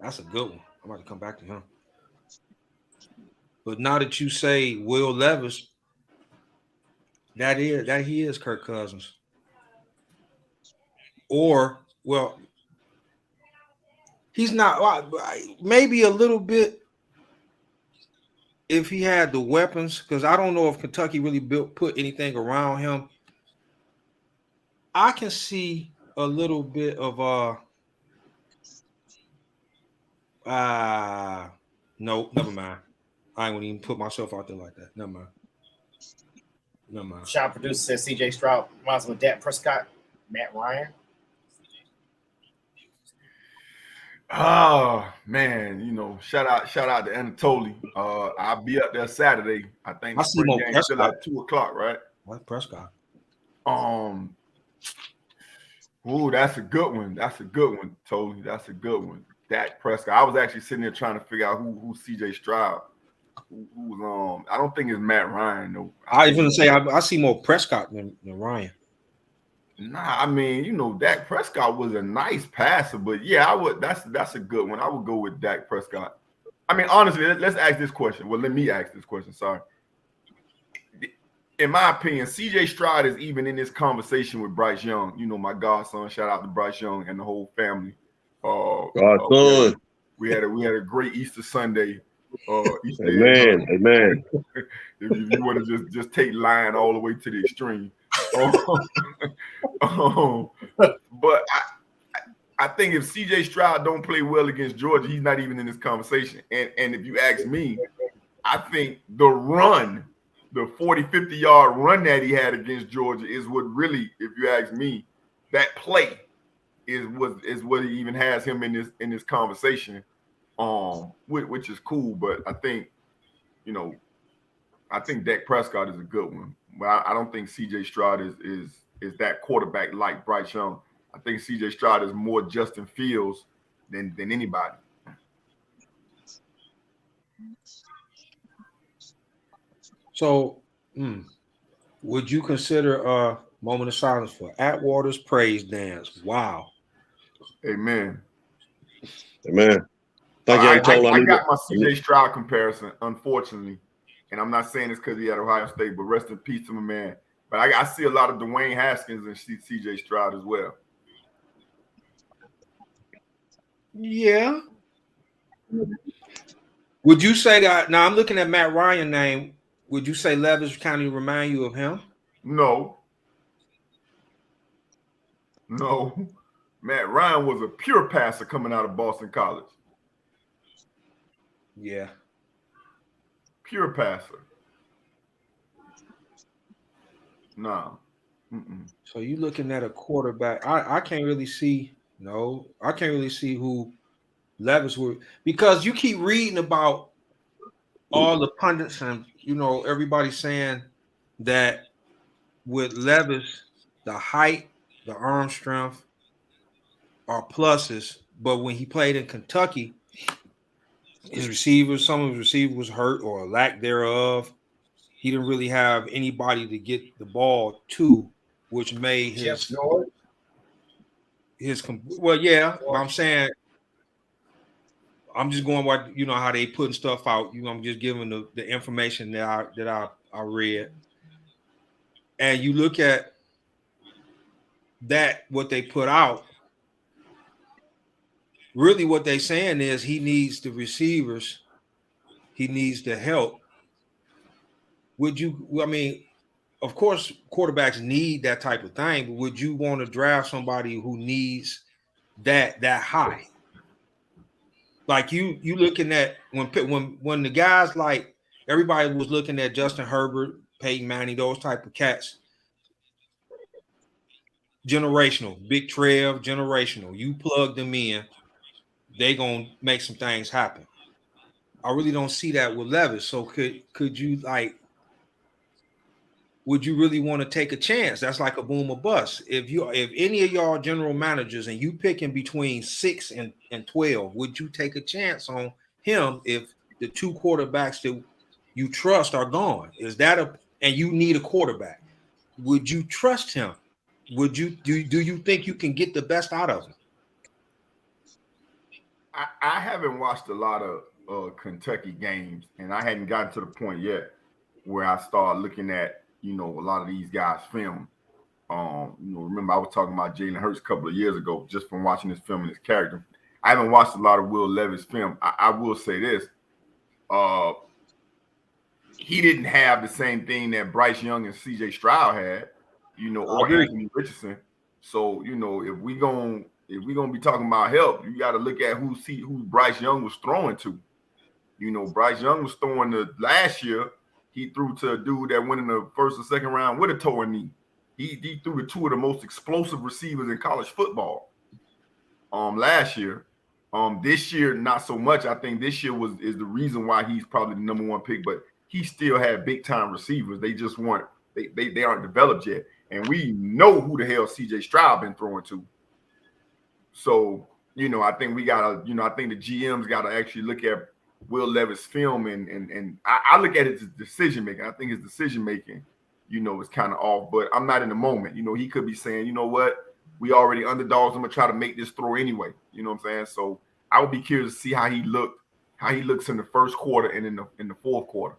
Speaker 2: That's a good one. I'm about to come back to him. But now that you say Will Levis, that he is Kirk Cousins. Or, well, he's not, maybe a little bit if he had the weapons, because I don't know if Kentucky really put anything around him. I can see a little bit of no, never mind. I ain't gonna even put myself out there like that. Never mind.
Speaker 1: Shot producer says CJ Stroud reminds him of Dak Prescott, Matt Ryan.
Speaker 5: Oh man, you know, shout out to Anatoly. I'll be up there Saturday. I think
Speaker 2: I
Speaker 5: the
Speaker 2: see
Speaker 5: spring
Speaker 2: more
Speaker 5: game's still
Speaker 2: Prescott.
Speaker 5: at 2:00, right?
Speaker 2: What Prescott?
Speaker 5: Ooh, that's a good one. That's a good one, Toly. That's a good one. Dak Prescott. I was actually sitting there trying to figure out who CJ Stroud. Who's I don't think it's Matt Ryan though.
Speaker 2: I was gonna say I see more Prescott than Ryan.
Speaker 5: Nah, I mean, you know, Dak Prescott was a nice passer, but yeah, I would. That's a good one. I would go with Dak Prescott. I mean, honestly, let's ask this question. Well, let me ask this question. Sorry. In my opinion, CJ Stroud is even in this conversation with Bryce Young. You know, my godson. Shout out to Bryce Young and the whole family.
Speaker 3: Godson.
Speaker 5: We had a great Easter Sunday.
Speaker 3: Amen.
Speaker 5: If you want to just take line all the way to the extreme. But I think if CJ Stroud don't play well against Georgia, he's not even in this conversation. And if you ask me, I think the run, the 40, 50-yard run that he had against Georgia is what really, if you ask me, that play is what even has him in this conversation. Which is cool, but I think, you know, I think Dak Prescott is a good one. But I don't think CJ Stroud is that quarterback like Bryce Young. I think CJ Stroud is more Justin Fields than anybody.
Speaker 2: So, would you consider a moment of silence for Atwater's praise dance? Wow.
Speaker 5: Amen.
Speaker 3: Thank you.
Speaker 5: I got my CJ Stroud comparison, unfortunately. And I'm not saying this because he had Ohio State, but rest in peace to my man. But I see a lot of Dwayne Haskins and CJ Stroud as well.
Speaker 2: Yeah. Would you say that? Now I'm looking at Matt Ryan name. Would you say Levis kind of remind you of him?
Speaker 5: No. Matt Ryan was a pure passer coming out of Boston College.
Speaker 2: Yeah.
Speaker 5: Pure passer. No.
Speaker 2: So you looking at a quarterback. I can't really see. No, I can't really see who Levis would, because you keep reading about all the pundits and, you know, everybody saying that with Levis, the height, the arm strength are pluses, but when he played in Kentucky, some of his receivers was hurt or lack thereof. He didn't really have anybody to get the ball to, which made his well, yeah. I'm saying, I'm just going by, you know, how they putting stuff out. You know, I'm just giving the information that I read, and you look at that, what they put out. Really, what they're saying is he needs the receivers, he needs the help. I mean, of course, quarterbacks need that type of thing, but would you want to draft somebody who needs that high? Like you looking at when the guys, like everybody was looking at Justin Herbert, Peyton Manning, those type of cats. Generational, Big Trev, generational. You plug them in, they gonna make some things happen. I really don't see that with Levis. So could you like? Would you really want to take a chance? That's like a boom or bust. If any of y'all general managers and you picking between 6 and 12, would you take a chance on him if the 2 quarterbacks that you trust are gone? Is that and you need a quarterback? Would you trust him? Would you do you think you can get the best out of him?
Speaker 5: I haven't watched a lot of Kentucky games, and I hadn't gotten to the point yet where I started looking at, a lot of these guys' film. Remember I was talking about Jalen Hurts a couple of years ago just from watching his film and his character. I haven't watched a lot of Will Levis film. I will say this. He didn't have the same thing that Bryce Young and CJ Stroud had, or Anthony Richardson. So, if we're gonna be talking about help, you got to look at who Bryce Young was throwing to. Bryce Young was throwing last year. He threw to a dude that went in the first or second round with a torn knee. He threw to 2 of the most explosive receivers in college football. Last year, this year not so much. I think this year is the reason why he's probably the number 1 pick. But he still had big time receivers. They just weren't. They aren't developed yet. And we know who the hell CJ Stroud been throwing to. So, I think we gotta, I think the GMs gotta actually look at Will Levis' film and I look at it as decision making. I think his decision making, is kind of off, but I'm not in the moment. He could be saying, you know what, we already underdogs. I'm gonna try to make this throw anyway. You know what I'm saying? So I would be curious to see how he looks in the first quarter and in the fourth quarter.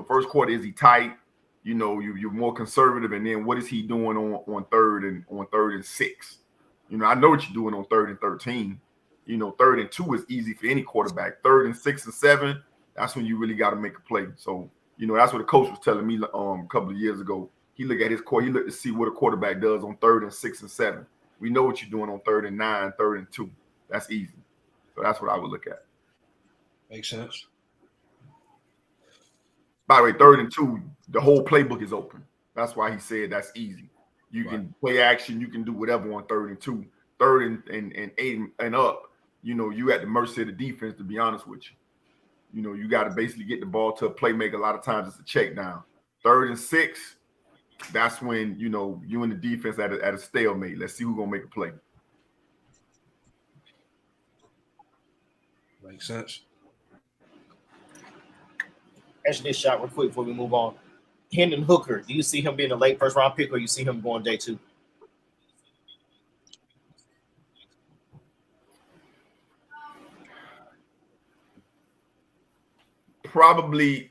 Speaker 5: First quarter, is he tight? You're more conservative, and then what is he doing on third and 6? I know what you're doing on 3rd and 13. 3rd and 2 is easy for any quarterback. 3rd and 6 and 7, that's when you really got to make a play. So, that's what the coach was telling me a couple of years ago. He looked at his court. He looked to see what a quarterback does on 3rd and 6 and 7. We know what you're doing on 3rd and 9, 3rd and 2. That's easy. So that's what I would look at.
Speaker 2: Makes sense.
Speaker 5: By the way, 3rd and 2, the whole playbook is open. That's why he said that's easy. You can play action. You can do whatever on 3rd and 2. 3rd and 8 and up, you at the mercy of the defense, to be honest with you. You got to basically get the ball to a playmaker. A lot of times it's a check down. 3rd and 6, that's when, you and the defense at a stalemate. Let's see who's going to make a play.
Speaker 2: Makes sense.
Speaker 1: Answer this shot real quick before we move on. Hendon Hooker, do you see him being a late first round pick, or you see him going day 2?
Speaker 5: Probably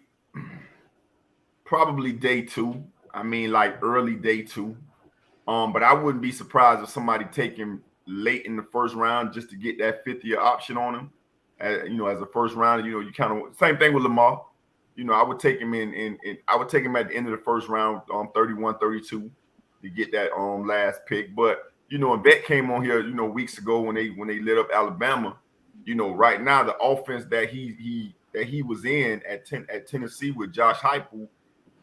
Speaker 5: day 2. I mean, like early day 2. But I wouldn't be surprised if somebody take him late in the first round just to get that 5th-year option on him. As a first round, you kind of same thing with Lamar. I would take him I would take him at the end of the first round, 31, 32 to get that last pick. But when Beck came on here, weeks ago when they lit up Alabama, right now the offense that he was in at Tennessee with Josh Heupel,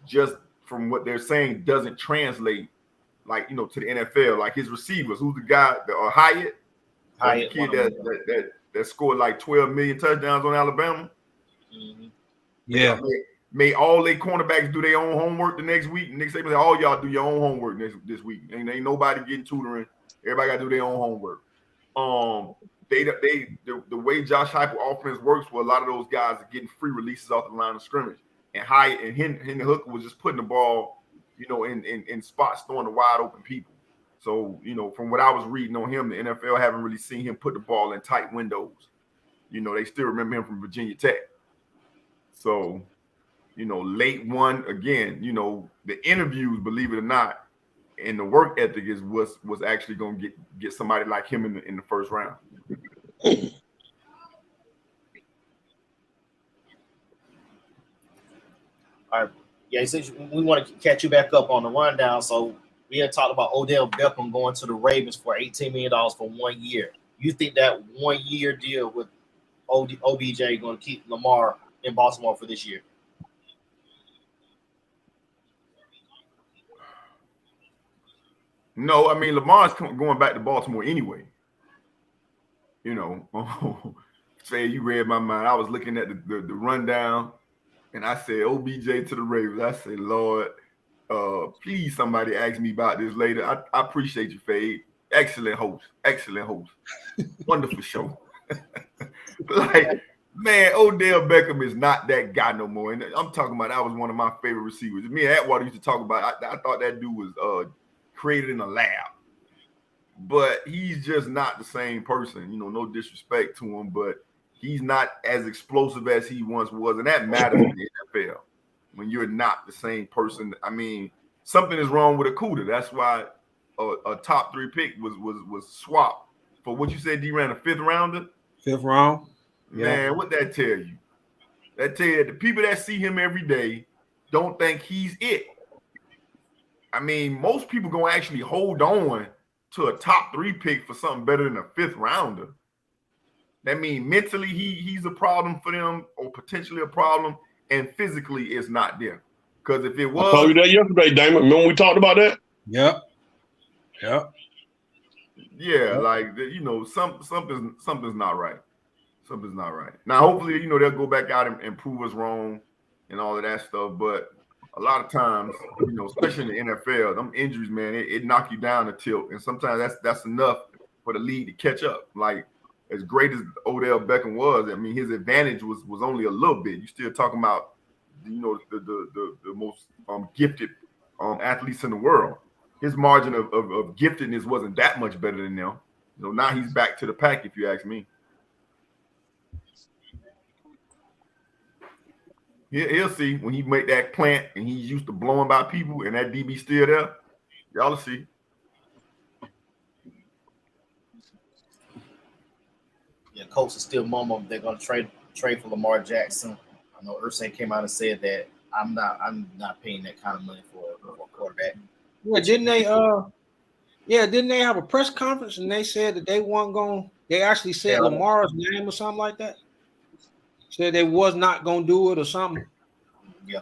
Speaker 5: just from what they're saying, doesn't translate to the NFL. Like his receivers, who's the guy, Hyatt, the kid that scored like 12 million touchdowns on Alabama.
Speaker 1: Mm-hmm.
Speaker 2: Yeah.
Speaker 5: May all their cornerbacks do their own homework the next week. Next day, all y'all do your own homework this week. Ain't nobody getting tutoring. Everybody got to do their own homework. The way Josh Heupel offense works, where a lot of those guys are getting free releases off the line of scrimmage, and Hyatt and Hendon Hooker was just putting the ball, in spots, throwing the wide open people. So, from what I was reading on him, the NFL haven't really seen him put the ball in tight windows. They still remember him from Virginia Tech. So, late one again. The interviews, believe it or not, and the work ethic was actually going to get somebody like him in the first round.
Speaker 1: All right. Yeah, since we want to catch you back up on the rundown. So we had talked about Odell Beckham going to the Ravens for $18 million for 1 year. You think that 1 year deal with OBJ going to keep Lamar in Baltimore for this year?
Speaker 5: No, I mean Lamar's going back to Baltimore anyway. You know, say you read my mind. I was looking at the rundown, and I said OBJ to the Ravens. I said, Lord, please somebody ask me about this later. I appreciate you, Fade. Excellent host. Wonderful show. Like, man, Odell Beckham is not that guy no more. And I'm talking about that was one of my favorite receivers. Me and Atwater used to talk about. I thought that dude was created in a lab, but he's just not the same person. You know, no disrespect to him, but he's not as explosive as he once was, and that matters in the NFL when you're not the same person. I mean, something is wrong with Okudah. That's why a top 3 pick was swapped for what you said. D ran a 5th rounder.
Speaker 2: 5th round.
Speaker 5: Yeah. Man, what that tell you? That tell you that the people that see him every day don't think he's it. I mean, most people gonna actually hold on to a top 3 pick for something better than a 5th rounder. That means mentally he's a problem for them, or potentially a problem, and physically it's not there. Because if it was,
Speaker 3: I told you that yesterday, Damon. Remember we talked about that?
Speaker 2: Yep.
Speaker 5: Yeah, like you know, something's not right. Something's not right. Now, hopefully, you know, they'll go back out and prove us wrong and all of that stuff. But a lot of times, you know, especially in the NFL, them injuries, man, it knock you down a tilt, and sometimes that's enough for the league to catch up. Like, as great as Odell Beckham was, I mean, his advantage was only a little bit. You still talking about, you know, the most gifted athletes in the world. His margin of giftedness wasn't that much better than them. You know, now he's back to the pack, if you ask me. He'll see when he make that plant and he's used to blowing by people and that DB still there. Y'all will see.
Speaker 1: Yeah, Colts are still murmuring they're going to trade for Lamar Jackson. I know Irsay came out and said that I'm not paying that kind of money for a quarterback.
Speaker 2: Yeah, didn't they have a press conference and they said that they weren't going? They actually said Lamar's name or something like that. Said they was not going to do it or something.
Speaker 1: Yeah.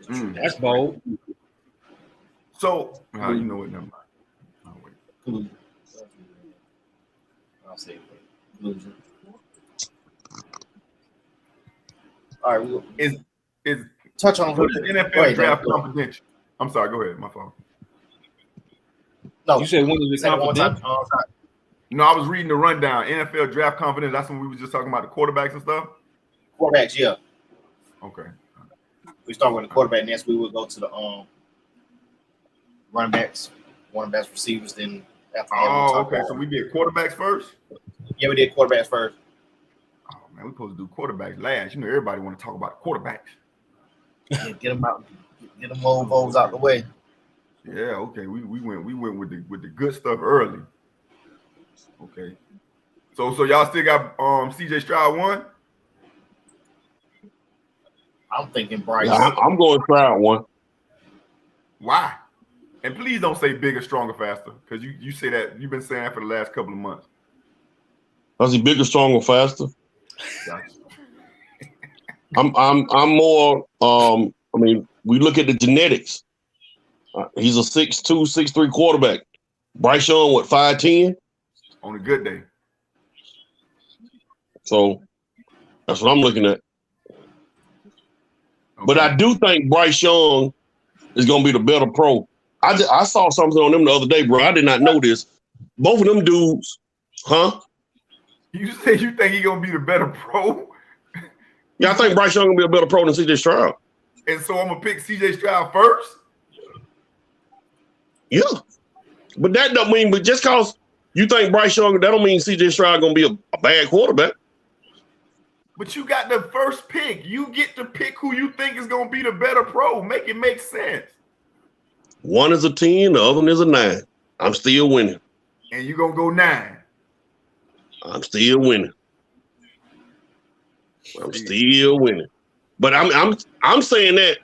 Speaker 2: That's bold.
Speaker 5: So, you know what? Never mind.
Speaker 1: I'll say conclusion. All right.
Speaker 5: Is
Speaker 1: touch on
Speaker 5: who the NFL draft confidential? I'm sorry. Go ahead. My fault.
Speaker 1: No,
Speaker 2: you said when is it confidential?
Speaker 5: No, I was reading the rundown. NFL draft confidence. That's when we were just talking about the quarterbacks and stuff.
Speaker 1: Quarterbacks, yeah.
Speaker 5: Okay.
Speaker 1: We start with the quarterback. Next, we will go to the running backs, receivers. Then after that,
Speaker 5: okay. So we did quarterbacks first.
Speaker 1: Yeah, we did quarterbacks first.
Speaker 5: Oh man, we supposed to do quarterbacks last. You know, everybody want to talk about quarterbacks.
Speaker 1: Yeah, get them out. Get them old votes out the way.
Speaker 5: Yeah. Okay. We went with the good stuff early. Okay. So y'all still got CJ Stroud 1?
Speaker 1: I'm thinking Bryce.
Speaker 3: Yeah, I'm going Stroud 1.
Speaker 5: Why? And please don't say bigger, stronger, faster, because you say that you've been saying that for the last couple of months.
Speaker 3: Was he bigger, stronger, faster?
Speaker 5: Gotcha.
Speaker 3: I'm more. I mean, we look at the genetics. He's a 6'2", 6'3" quarterback. Bryce Young, what, 5'10"?
Speaker 5: On a good day.
Speaker 3: So that's what I'm looking at. Okay. But I do think Bryce Young is going to be the better pro. I saw something on them the other day, bro. I did not know this. Both of them dudes, huh?
Speaker 5: You say you think he's going to be the better pro?
Speaker 3: Yeah, I think Bryce Young going to be a better pro than CJ Stroud.
Speaker 5: And so I'm going to pick CJ Stroud first?
Speaker 3: Yeah. But that don't mean, but just because you think Bryce Young, that don't mean CJ Stroud going to be a bad quarterback.
Speaker 5: But you got the first pick. You get to pick who you think is going to be the better pro. Make it make sense.
Speaker 3: One is a 10, the other one is a 9. I'm still winning.
Speaker 5: And you're going to go 9.
Speaker 3: I'm still winning. I'm still winning. But I'm saying that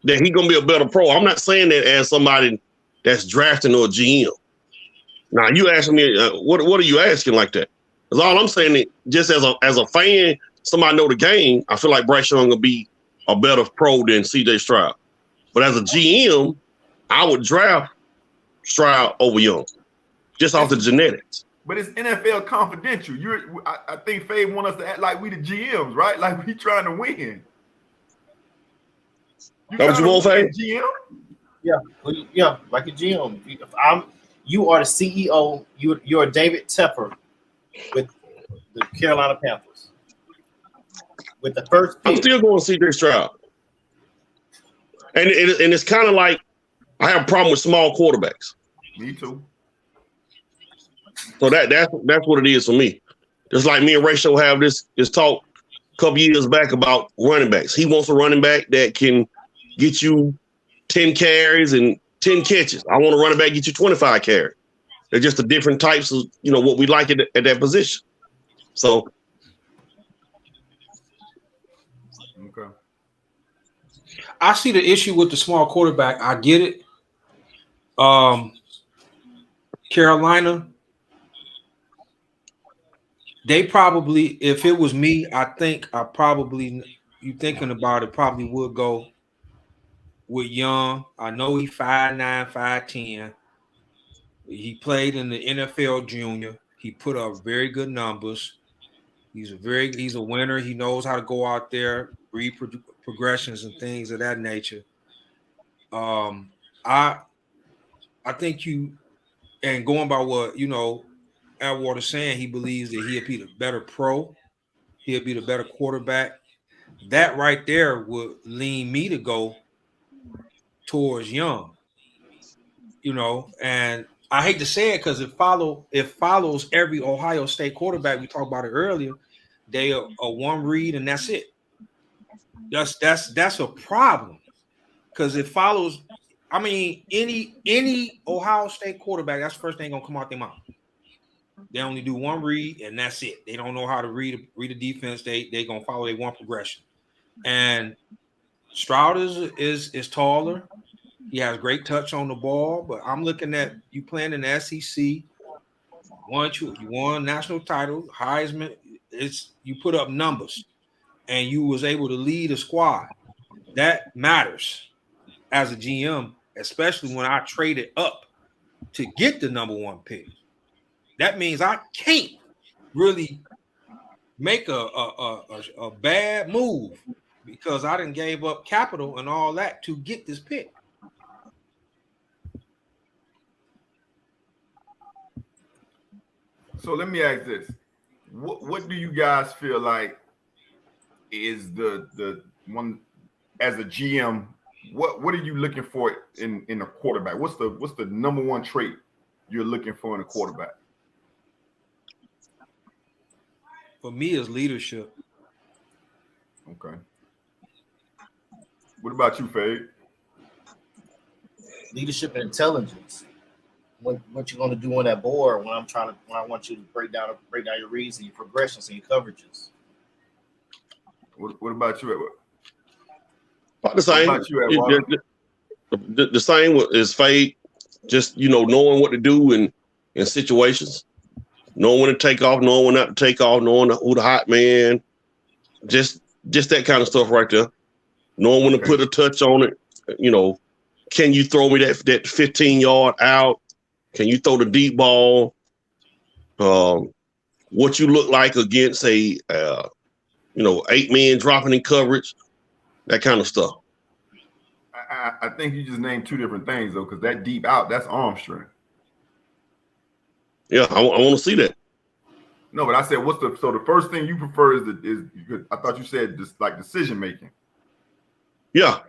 Speaker 3: he's going to be a better pro. I'm not saying that as somebody that's drafting or GM. Now, you asking me, what are you asking like that? Because all I'm saying is just as a fan, somebody know the game, I feel like Bryce Young will be a better pro than CJ Stroud. But as a GM, I would draft Stroud over Young, just off the genetics.
Speaker 5: But it's NFL confidential. I think Fave want us to act like we the GMs, right? Like we trying to win.
Speaker 3: That what you want, Fave?
Speaker 5: GM?
Speaker 1: Yeah, well, yeah, like a GM. You are the CEO. You're David Tepper with the Carolina Panthers. With the first pick.
Speaker 3: I'm still going CJ Stroud. And it's kind of like I have a problem with small quarterbacks.
Speaker 5: Me too.
Speaker 3: So that's what it is for me. Just like me and Rachel have this talk a couple years back about running backs. He wants a running back that can get you 10 carries and 10 catches. I want a running back get you 25 carries. They're just the different types of, what we like at that position. So.
Speaker 5: Okay.
Speaker 2: I see the issue with the small quarterback. I get it. Carolina, they probably, if it was me, you thinking about it, probably would go with Young. I know he's 5'9", 5'10". He played in the NFL junior. He put up very good numbers. He's a winner. He knows how to go out there, read progressions and things of that nature. I think and going by what Atwater's saying, he believes that he'll be the better pro. He'll be the better quarterback. That right there would lean me to go towards Young. And I hate to say it because it follows every Ohio State quarterback. We talked about it earlier. They are a one read and that's it. That's a problem because it follows. I mean, any Ohio State quarterback, that's the first thing gonna come out their mouth. They only do one read and that's it. They don't know how to read a defense. They gonna follow their one progression. And Stroud is taller. He has great touch on the ball, but I'm looking at you playing in the SEC. You won national title, Heisman. You put up numbers, and you was able to lead a squad. That matters as a GM, especially when I traded up to get the number one pick. That means I can't really make a bad move because I didn't gave up capital and all that to get this pick.
Speaker 5: So let me ask this: what do you guys feel like is the one as a GM? What are you looking for in a quarterback? What's the number one trait you're looking for in a quarterback?
Speaker 2: For me, is leadership.
Speaker 5: Okay. What about you, Fade?
Speaker 1: Leadership and intelligence. What you're going to do on that board when I want you to break down your reads and your progressions and your coverages.
Speaker 5: What about you, Edward?
Speaker 3: About the same.
Speaker 5: What about you, Edward?
Speaker 3: The same is Fade. Just knowing what to do in situations, knowing when to take off, knowing when not to take off, knowing who the hot man. Just that kind of stuff right there. Knowing when to put a touch on it. Can you throw me that 15-yard out? Can you throw the deep ball? What you look like against a 8 men dropping in coverage, that kind of stuff.
Speaker 5: I think you just named two different things though, because that deep out, that's arm strength.
Speaker 3: Yeah, I want to see that.
Speaker 5: No, but I said, so the first thing you prefer is I thought you said just like decision making.
Speaker 3: Yeah.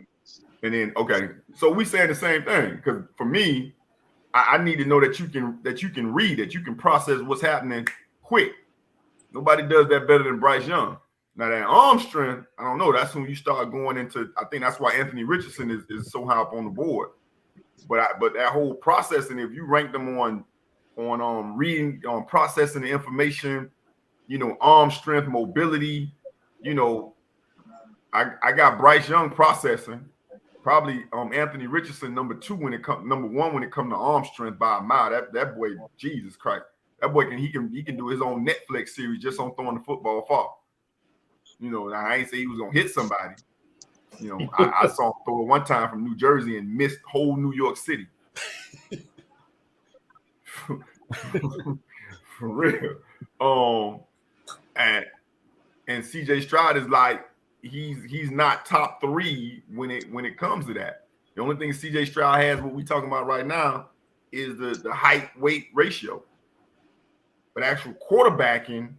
Speaker 5: And then okay, so we saying the same thing because for me, I need to know that you can read it, you can process what's happening quick. Nobody does that better than Bryce Young. Now that arm strength, I don't know. That's when you start going into. I think that's why Anthony Richardson is so high up on the board. But that whole processing, if you rank them on reading, on processing the information, arm strength, mobility, I got Bryce Young processing. Probably Anthony Richardson number one when it comes to arm strength by a mile. That boy, Jesus Christ, that boy he can do his own Netflix series just on throwing the football far. Now I ain't say he was gonna hit somebody, You know, I saw him throw it one time from New Jersey and missed whole New York City. For real. And CJ Stroud is like he's not top 3 when it comes to that. The only thing CJ Stroud has, what we talking about right now, is the height weight ratio. But actual quarterbacking,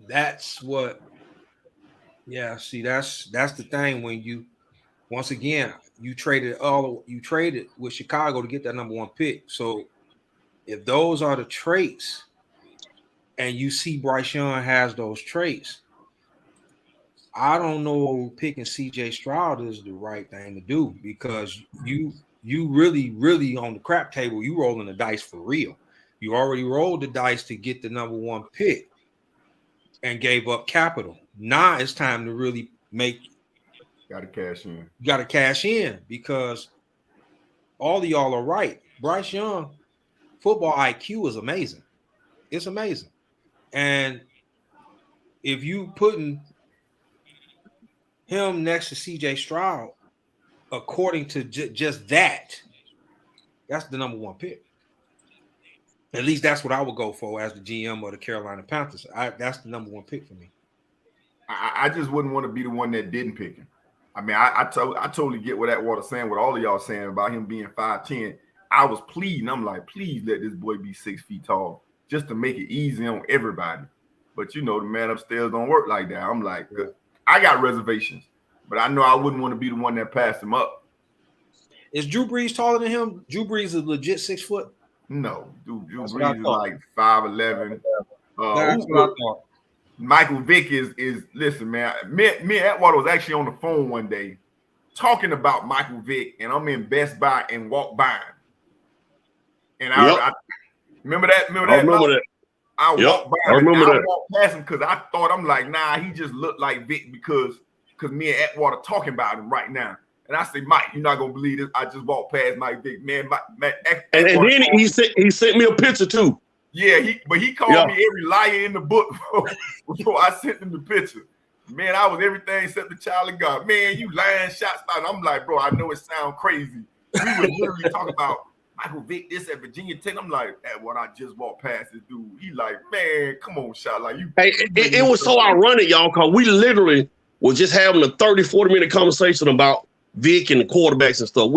Speaker 2: That's what. Yeah, see, that's the thing when you once again you traded with Chicago to get that number 1 pick. So if those are the traits, and you see Bryce Young has those traits, I don't know picking CJ Stroud is the right thing to do, because you really on the crap table, you rolling the dice for real. You already rolled the dice to get the number 1 pick and gave up capital. Now it's time to really
Speaker 5: gotta cash in.
Speaker 2: You got to cash in, because all of y'all are right. Bryce Young, football IQ is amazing. It's amazing. And if you putting him next to CJ Stroud, according to just that's the number 1 pick. At least that's what I would go for as the GM of the Carolina Panthers. That's the number 1 pick for me.
Speaker 5: I just wouldn't want to be the one that didn't pick him. I mean, I totally get what Atwater's saying, what all of y'all saying about him being 5'10". I was pleading. I'm like, please let this boy be 6 feet tall, just to make it easy on everybody. But you know, the man upstairs don't work like that. I'm like, I got reservations, but I know I wouldn't want to be the one that passed him up.
Speaker 2: Is Drew Brees taller than him? Drew Brees is legit 6 foot.
Speaker 5: No, Drew Brees is like 5'11".
Speaker 2: That's what I thought.
Speaker 5: Michael Vick is listen, man. Me and Atwater was actually on the phone one day talking about Michael Vick, and I'm in Best Buy and walked by him. And I remember that.
Speaker 3: I remember that.
Speaker 5: I walked by him.
Speaker 3: I
Speaker 5: walked past him because I thought, I'm like, nah, he just looked like Vick because me and Atwater talking about him right now. And I say, Mike, you're not gonna believe this. I just walked past Mike Vick, man.
Speaker 3: And then he sent me a picture too.
Speaker 5: Yeah, he called me every liar in the book before I sent him the picture. Man, I was everything except the child of God. Man, you lying shots. I'm like, bro, I know it sounds crazy. We were literally talking about Michael Vick, this at Virginia Tech. I'm like, what I just walked past this dude. He like, man, come on, shot. Like you.
Speaker 3: Hey, it was so ironic, y'all, because we literally was just having a 30, 40-minute conversation about Vick and the quarterbacks and stuff.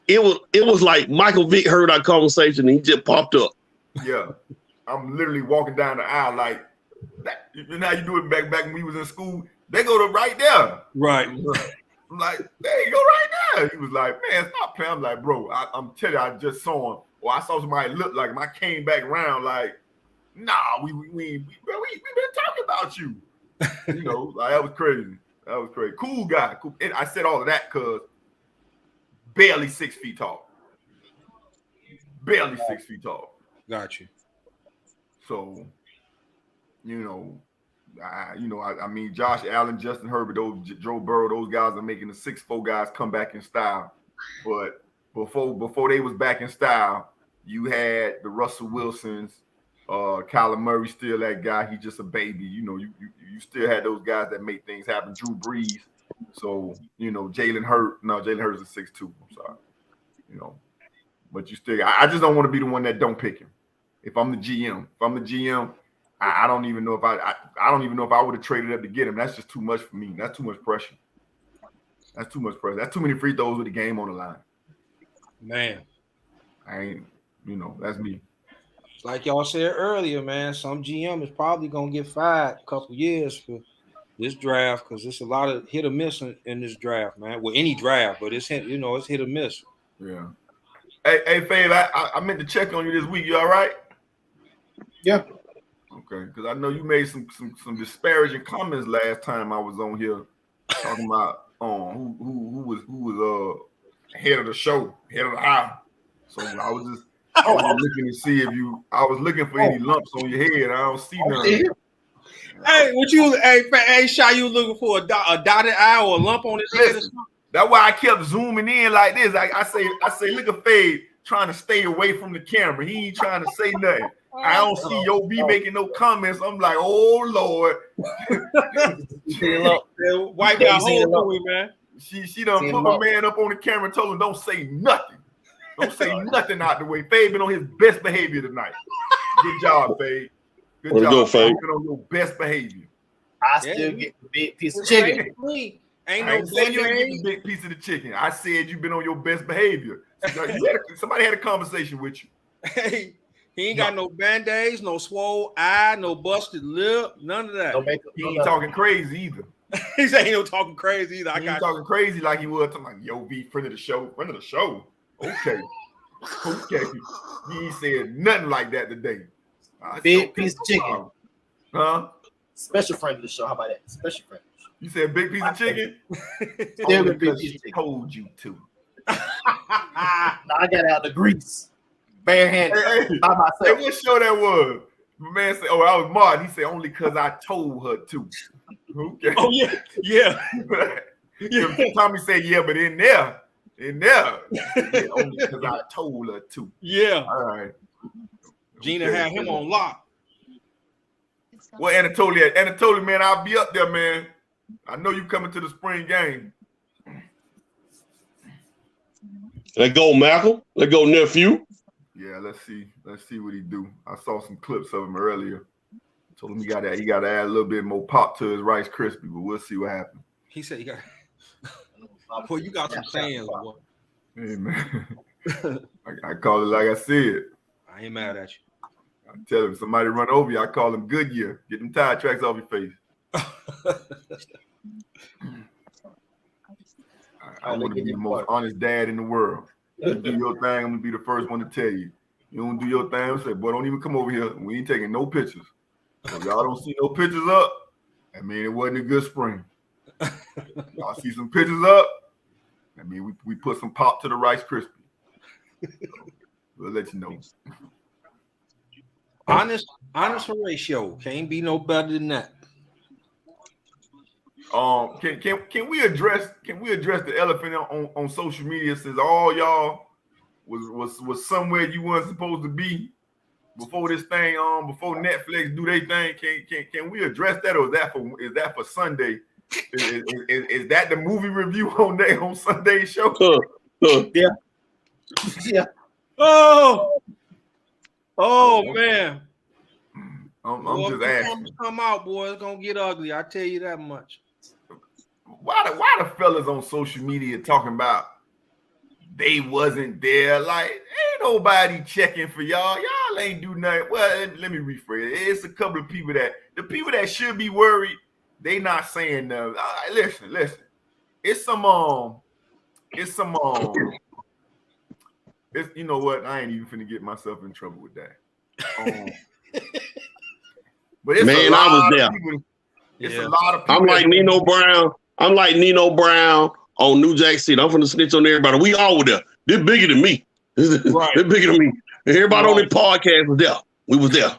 Speaker 3: It was like Michael Vick heard our conversation and he just popped up.
Speaker 5: Yeah, I'm literally walking down the aisle like that. You know how you do it back when we was in school? They go to right there.
Speaker 2: Right.
Speaker 5: I'm like, there you go right there. He was like, man, stop playing. I'm like, bro, I'm telling you, I just saw him. Or I saw somebody look like him. I came back around like, nah, we been talking about you. You know, like that was crazy. That was crazy. Cool guy. Cool. And I said all of that because barely 6 feet tall. Barely 6 feet tall.
Speaker 2: Got you.
Speaker 5: So, I mean, Josh Allen, Justin Herbert, Joe Burrow, those guys are making the 6'4" guys come back in style. But before they was back in style, you had the Russell Wilsons, Kyler Murray, still that guy. He's just a baby. You know, you still had those guys that make things happen. Drew Brees. So, Jalen Hurts is 6'2". I'm sorry. But you still, I just don't want to be the one that don't pick him. If I'm the GM, I don't even know if I would have traded up to get him. That's just too much for me. That's too much pressure. That's too much pressure. That's too many free throws with the game on the line.
Speaker 2: Man.
Speaker 5: I ain't, that's me.
Speaker 2: Like y'all said earlier, man, some GM is probably going to get fired a couple years for this draft because it's a lot of hit or miss in this draft, man. Well, any draft, but it's hit or miss.
Speaker 5: Yeah. Hey, Fave, I meant to check on you this week. You all right?
Speaker 1: Yeah.
Speaker 5: Okay, because I know you made some disparaging comments last time I was on here talking about who was head of the show, head of the aisle. So I was looking to see if I was looking for any lumps on your head. I don't see none.
Speaker 2: Hey, Shy, you looking for a dotted eye or a lump on his head?
Speaker 5: That's why I kept zooming in like this. I say, look at Fade trying to stay away from the camera. He ain't trying to say nothing. I don't see Yo B making no comments. I'm like, oh Lord.
Speaker 2: Wipe out whole to him, man.
Speaker 5: She done put my man up on the camera and told him don't say nothing. Don't say nothing out the way. Fade been on his best behavior tonight. Good job, Fade. Good
Speaker 3: Way to
Speaker 5: job.
Speaker 3: go, Fade.
Speaker 5: Been on your best behavior.
Speaker 1: I still get the big piece of chicken.
Speaker 2: Ain't
Speaker 5: I
Speaker 2: no
Speaker 5: ain't saying you ain't
Speaker 2: band-aid.
Speaker 5: get the big piece of the chicken. I said you've been on your best behavior. Somebody had a conversation with you.
Speaker 2: Hey, he ain't got no band-aids, no swole eye, no busted lip, none of that.
Speaker 1: No makeup,
Speaker 5: He
Speaker 1: no
Speaker 5: ain't
Speaker 1: nothing.
Speaker 5: talking crazy either.
Speaker 2: He said he ain't talking crazy either. I
Speaker 5: He ain't
Speaker 2: got
Speaker 5: talking crazy like he was talking like Yo B, friend of the show. Friend of the show. Okay. Okay. He ain't said nothing like that today. I
Speaker 1: Big
Speaker 5: said,
Speaker 1: piece of chicken.
Speaker 5: Huh?
Speaker 1: Special friend of the show. How about that? Special friend.
Speaker 5: You said big piece of chicken?
Speaker 1: Still
Speaker 5: Only
Speaker 1: big
Speaker 5: because
Speaker 1: piece
Speaker 5: she
Speaker 1: of chicken.
Speaker 5: told you to.
Speaker 1: Now I got out the grease, barehanded
Speaker 5: Hey,
Speaker 1: by
Speaker 5: hey,
Speaker 1: myself.
Speaker 5: what show that was? My man said, "Oh, I was Martin." He said, "Only because I told her to." Okay.
Speaker 2: Oh yeah.
Speaker 5: Tommy said, "Yeah, but in there, yeah, only because I told her to."
Speaker 2: Yeah.
Speaker 5: All right.
Speaker 2: Gina
Speaker 5: Okay.
Speaker 2: had him on lock.
Speaker 5: Well, Anatoly, man, I'll be up there, man. I know you coming to the spring game.
Speaker 3: Let go, Malcolm. Let go, nephew.
Speaker 5: Yeah, let's see what he do. I saw some clips of him earlier. Told him he got to add a little bit more pop to his Rice Krispie, but we'll see what happens.
Speaker 2: He said, "You got, boy, you got some fans, boy.
Speaker 5: Hey, man. I call it like I said.
Speaker 2: I ain't mad at you."
Speaker 5: I tell him somebody run over you, I call him Goodyear. Get them tire tracks off your face. I want to be the most honest dad in the world. You do your thing, I'm gonna be the first one to tell you. You don't do your thing, I'm say, boy, don't even come over here. We ain't taking no pictures. If y'all don't see no pictures up, I mean it wasn't a good spring. Y'all see some pictures up, I mean we put some pop to the Rice Krispie. We'll let you know.
Speaker 2: Honest Horatio can't be no better than that.
Speaker 5: Can we address the elephant on social media, since all y'all was somewhere you weren't supposed to be before this thing before Netflix do their thing? Can we address that, or is that for Sunday? Is that the movie review on Sunday's show?
Speaker 1: Yeah.
Speaker 2: Oh man.
Speaker 5: I'm
Speaker 2: Boy,
Speaker 5: just
Speaker 2: if the
Speaker 5: asking.
Speaker 2: numbers come out, boy, it's gonna get ugly. I tell you that much.
Speaker 5: Why the fellas on social media talking about they wasn't there? Like, ain't nobody checking for y'all. Y'all ain't do nothing. Well, let me rephrase it. It's a couple of people that should be worried. They not saying nothing. Listen. It's you know what? I ain't even finna get myself in trouble with that. But it's
Speaker 3: Man,
Speaker 5: a lot
Speaker 3: I was
Speaker 5: of
Speaker 3: there.
Speaker 5: people. It's
Speaker 2: Yeah.
Speaker 5: a lot of people.
Speaker 3: I'm like Nino Brown. On New Jack City. I'm finna snitch on everybody. We all were there. They're bigger than me.
Speaker 2: Right.
Speaker 3: They're bigger than me. Everybody on the podcast was there. We was there.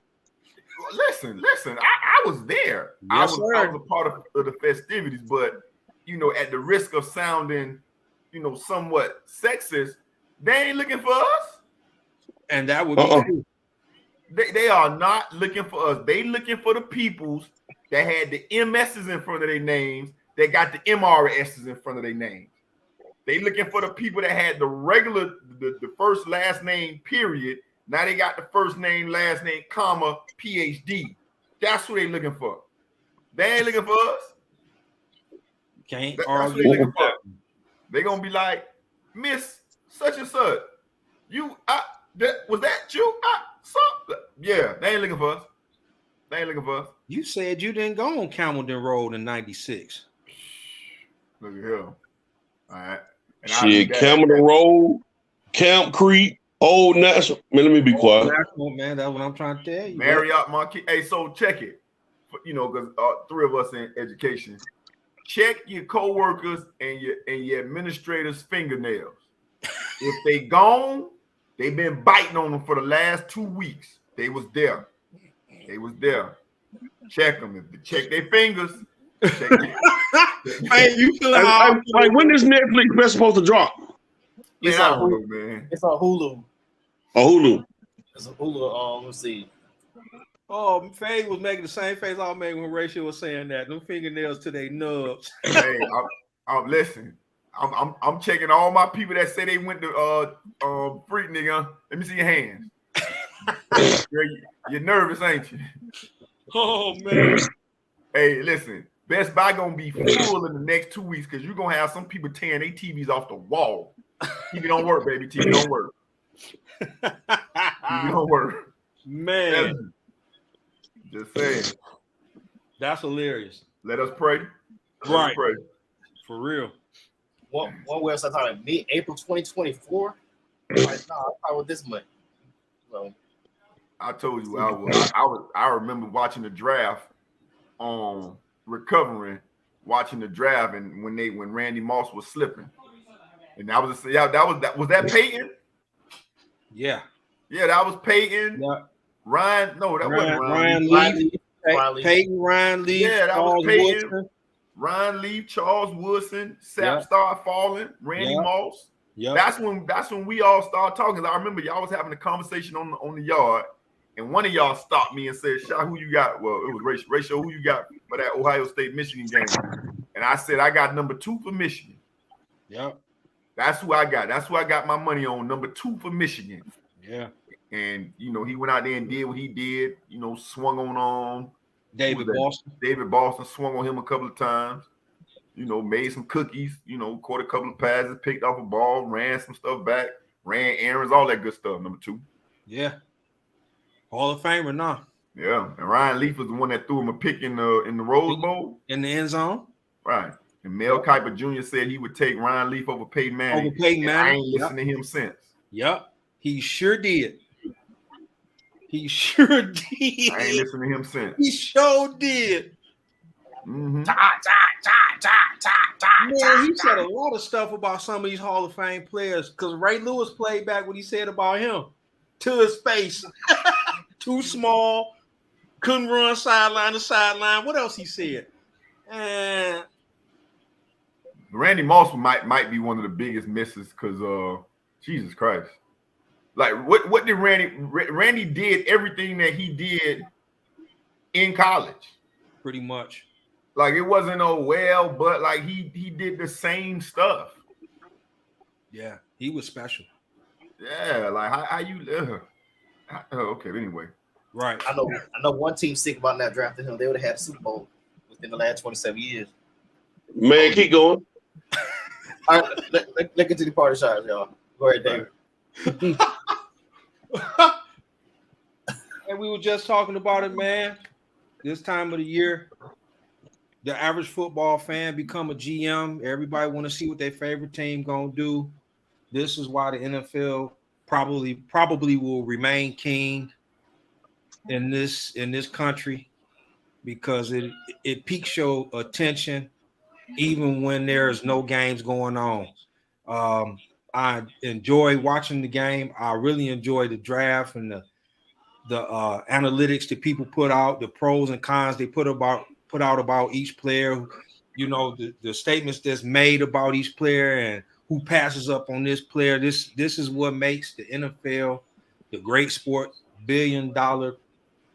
Speaker 5: Listen. I was there. I
Speaker 2: Yes,
Speaker 5: was
Speaker 2: sir.
Speaker 5: a part of the festivities, but at the risk of sounding, somewhat sexist, they ain't looking for us.
Speaker 2: And that would be true.
Speaker 5: They are not looking for us. They looking for the peoples that had the MS's in front of their names. They got the MRS's in front of their names. They looking for the people that had the regular, the first last name period. Now they got the first name, last name, comma, PhD. That's who they looking for. They ain't looking for us.
Speaker 2: Can't
Speaker 5: That's who
Speaker 2: argue
Speaker 5: they
Speaker 2: with
Speaker 5: looking for.
Speaker 2: that.
Speaker 5: They gonna be like, Miss such and such. Was that you? Yeah, they ain't looking for us. They ain't looking for us.
Speaker 2: You said you didn't go on Camden Road in '96.
Speaker 5: Look at here. All right. And
Speaker 3: Shit, Cameron Road, Camp Creek, Old National. Man, let me be quiet.
Speaker 2: National, man, that's what I'm trying to tell you.
Speaker 5: Marriott Marquis. Hey, so check it. Because three of us in education. Check your co-workers and your administrators' fingernails. If they gone, they've been biting on them for the last 2 weeks. They was there. Check them. If they check their fingers. Check
Speaker 2: Hey, you feeling how?
Speaker 3: Like, when is Netflix best supposed to drop?
Speaker 5: Man, I don't know, man.
Speaker 1: It's on Hulu.
Speaker 3: Oh, Hulu.
Speaker 1: It's on Hulu. Let's see.
Speaker 2: Oh, Fade was making the same face I was making when Rachel was saying that. Them fingernails to their nubs.
Speaker 5: Hey, listen. I'm checking all my people that say they went to Freak, nigga. Let me see your hands. Girl, you're nervous, ain't you?
Speaker 2: Oh man.
Speaker 5: Hey, listen. Best Buy gonna be full in the next 2 weeks because you're gonna have some people tearing their TVs off the wall. TV don't work, baby. TV don't work. TV don't work.
Speaker 2: Man.
Speaker 5: Just saying.
Speaker 2: That's hilarious.
Speaker 5: Let us pray.
Speaker 2: Right.
Speaker 5: Pray.
Speaker 2: For real.
Speaker 1: One website talking mid-April 2024. Like, nah, I with this month. So
Speaker 5: I told you I remember watching the draft recovering, watching the draft, and when Randy Moss was slipping. And that was that Peyton?
Speaker 2: Yeah.
Speaker 5: Yeah, that was Peyton.
Speaker 2: Yeah.
Speaker 5: Ryan, no, that wasn't Ryan.
Speaker 2: Ryan Leaf. Peyton, Ryan Leaf.
Speaker 5: Yeah, that
Speaker 2: Charles
Speaker 5: was Peyton.
Speaker 2: Woodson.
Speaker 5: Ryan Leaf, Charles Woodson, Sapp started falling, Randy Moss.
Speaker 2: Yeah.
Speaker 5: That's when we all started talking. I remember y'all was having a conversation on the yard, and one of y'all stopped me and said, "Shy, who you got?" Well, it was Rachel. Who you got for that Ohio State Michigan game? And I said, "I got number 2 for Michigan."
Speaker 2: Yeah.
Speaker 5: That's who I got. That's who I got my money on. Number 2 for Michigan.
Speaker 2: Yeah.
Speaker 5: And he went out there and did what he did. Swung on
Speaker 2: David Boston.
Speaker 5: David Boston swung on him a couple of times. Made some cookies. Caught a couple of passes, picked off a ball, ran some stuff back, ran errands, all that good stuff. Number 2.
Speaker 2: Yeah. Hall of Famer now.
Speaker 5: Yeah. And Ryan Leaf was the one that threw him a pick in the Rose Bowl.
Speaker 2: In the end zone.
Speaker 5: Right. And Mel Kiper Jr. said he would take Ryan Leaf over Peyton Manning. I ain't listened to him since.
Speaker 2: Yep. He sure did. He sure did.
Speaker 5: I ain't listened to him since.
Speaker 2: He sure did.
Speaker 5: Mm-hmm.
Speaker 2: Man, he said a lot of stuff about some of these Hall of Fame players because Ray Lewis played back what he said about him to his face. Too small, couldn't run sideline to sideline. What else he said?
Speaker 5: Randy Moss might be one of the biggest misses because Jesus Christ. Like what did Randy did everything that he did in college.
Speaker 2: Pretty much.
Speaker 5: Like it wasn't but like he did the same stuff.
Speaker 2: Yeah, he was special.
Speaker 5: Yeah, like how you okay, anyway.
Speaker 2: Right.
Speaker 1: I know one team sick about not drafting him. They would have had a Super Bowl within the last 27 years.
Speaker 3: Man, keep going.
Speaker 1: All right, let's get to the party shots, y'all. Go ahead, David.
Speaker 2: And we were just talking about it, man. This time of the year, the average football fan become a GM. Everybody want to see what their favorite team gonna do. This is why the NFL probably will remain king in this country because it piques your attention even when there's no games going on. I enjoy watching the game. I really enjoy the draft and the analytics that people put out, the pros and cons they put out about each player, the statements that's made about each player and who passes up on this player. This is what makes the NFL the great sport, billion-dollar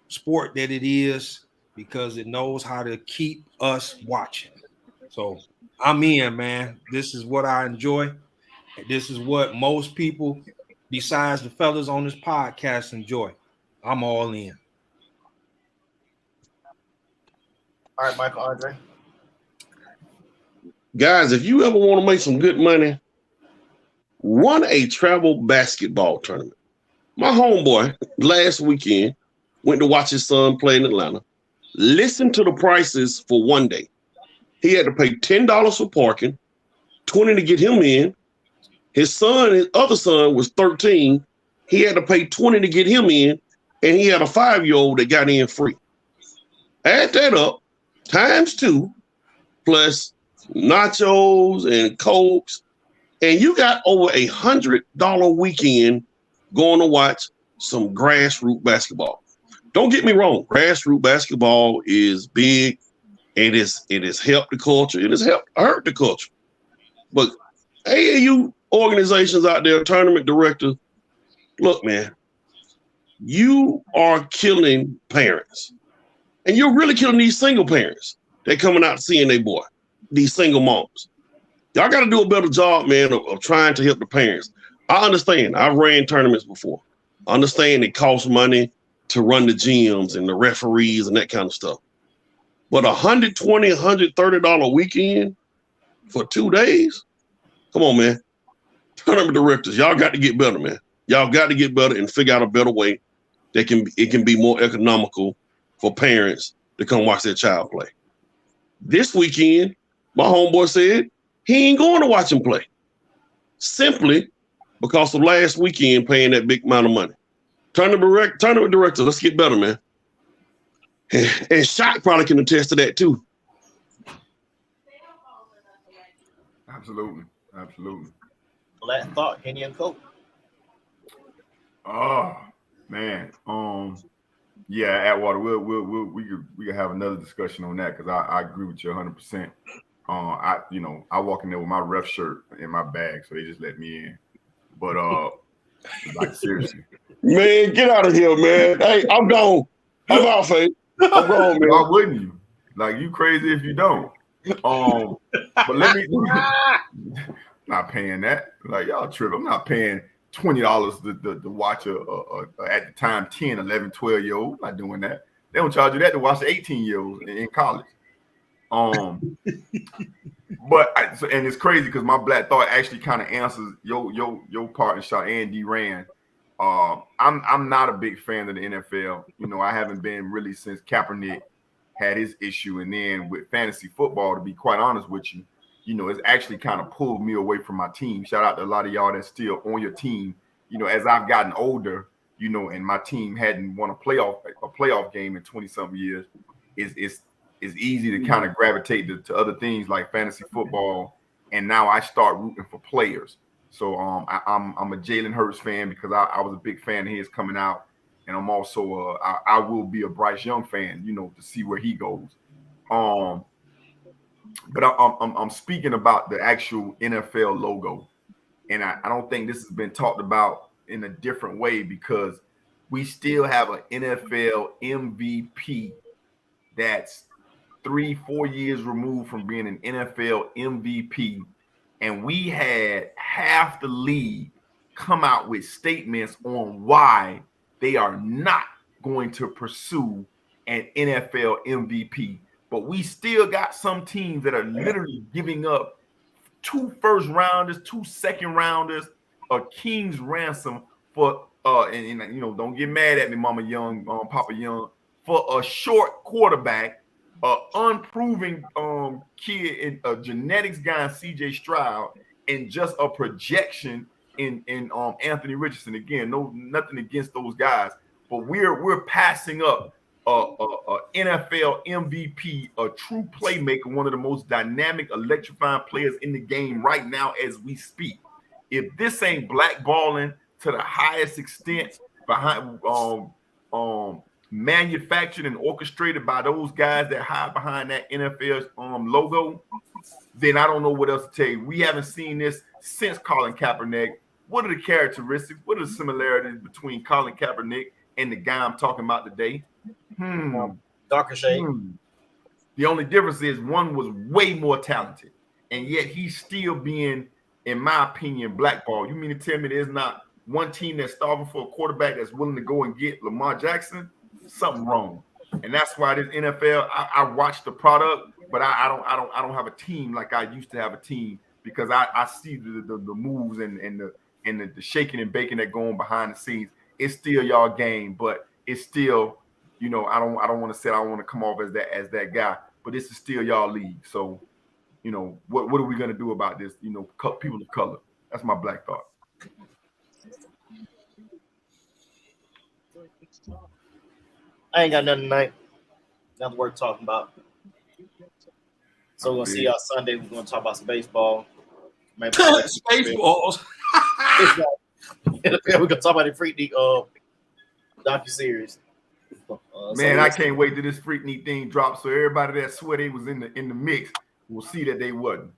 Speaker 2: sport that it is, because it knows how to keep us watching. So I'm in, man. This is what I enjoy. This is what most people, besides the fellas on this podcast, enjoy. I'm all in.
Speaker 1: All right, Michael Andre.
Speaker 3: Guys, if you ever want to make some good money, run a travel basketball tournament. My homeboy last weekend went to watch his son play in Atlanta. Listen to the prices for one day. He had to pay $10 for parking, $20 to get him in. His other son was 13. He had to pay $20 to get him in, and he had a 5-year-old that got in free. Add that up, times 2, plus nachos and Cokes, and you got over $100 weekend going to watch some grassroots basketball. Don't get me wrong, grassroots basketball is big, and it has helped the culture. It has helped hurt the culture. But AAU organizations out there, tournament directors, look, man, you are killing parents. And you're really killing these single parents that coming out seeing their boy, these single moms. Y'all got to do a better job, man, of trying to help the parents. I understand. I've ran tournaments before. I understand it costs money to run the gyms and the referees and that kind of stuff. But $120, $130 weekend for 2 days? Come on, man. Tournament directors, y'all got to get better, man. Y'all got to get better and figure out a better way that it can be more economical for parents to come watch their child play. This weekend, my homeboy said he ain't going to watch him play simply because of last weekend paying that big amount of money. Tournament director, let's get better, man. And Shaq probably can attest to that too.
Speaker 5: Absolutely.
Speaker 1: Last thought, Kenny and Coach.
Speaker 5: Oh man, yeah, Atwater, we could have another discussion on that because I agree with you 100%. I walk in there with my ref shirt in my bag, so they just let me in. But like seriously,
Speaker 3: man, get out of here, man. Hey, I'm gone. I'm out, Faith. I'm gone, man.
Speaker 5: Why wouldn't you? Like, you crazy if you don't. But let me not paying that. Like, y'all tripping. I'm not paying $20 to watch a at the time 10, 11, 12-year-old. Not doing that. They don't charge you that to watch the 18-year-olds in college. But and it's crazy because my Black Thought actually kind of answers your partner shot and D-Ran. I'm not a big fan of the NFL. You know, I haven't been really since Kaepernick had his issue, and then with fantasy football, to be quite honest with you, you know, it's actually kind of pulled me away from my team. Shout out to a lot of y'all that's still on your team. You know, as I've gotten older, you know, and my team hadn't won a playoff game in 20-something years, it's easy to kind of gravitate to other things like fantasy football. And now I start rooting for players. So I'm a Jalen Hurts fan because I was a big fan of his coming out. And I'm also I will be a Bryce Young fan, you know, to see where he goes. But I'm speaking about the actual NFL logo. And I don't think this has been talked about in a different way because we still have an NFL MVP that's 3-4 years removed from being an NFL MVP. And we had half the league come out with statements on why they are not going to pursue an NFL MVP. But we still got some teams that are literally giving up 2 first-rounders, 2 second-rounders, a king's ransom for and you know, don't get mad at me, Mama Young, Papa Young, for a short quarterback, unproven kid in a genetics guy in CJ Stroud, and just a projection in Anthony Richardson. Again, nothing against those guys, but we're passing up a NFL MVP, a true playmaker, one of the most dynamic, electrifying players in the game right now as we speak. If this ain't blackballing to the highest extent behind manufactured and orchestrated by those guys that hide behind that NFL logo, then I don't know what else to tell you. We haven't seen this since Colin Kaepernick. What are the characteristics? What are the similarities between Colin Kaepernick and the guy I'm talking about today?
Speaker 1: Darker shade.
Speaker 5: The only difference is one was way more talented, and yet he's still being, in my opinion, blackballed. You mean to tell me there's not one team that's starving for a quarterback that's willing to go and get Lamar Jackson? Something wrong. And that's why this NFL, I watch the product, but I don't have a team like I used to have a team, because I see the moves and the shaking and baking that go on behind the scenes. It's still y'all game, but it's still, you know, I don't want to say I don't want to come off as that guy, but this is still y'all league. So, you know, what are we gonna do about this? You know, people of color. That's my Black Thought.
Speaker 1: I ain't got nothing tonight. Nothing worth talking about. So we're gonna see y'all Sunday. We're gonna talk about some baseball. Maybe
Speaker 2: Spaceballs.
Speaker 1: we're gonna talk about the Freaknik docu-series.
Speaker 5: Man, I can't wait till this Freaknik thing drops, so everybody that swear they was in the mix will see that they wasn't.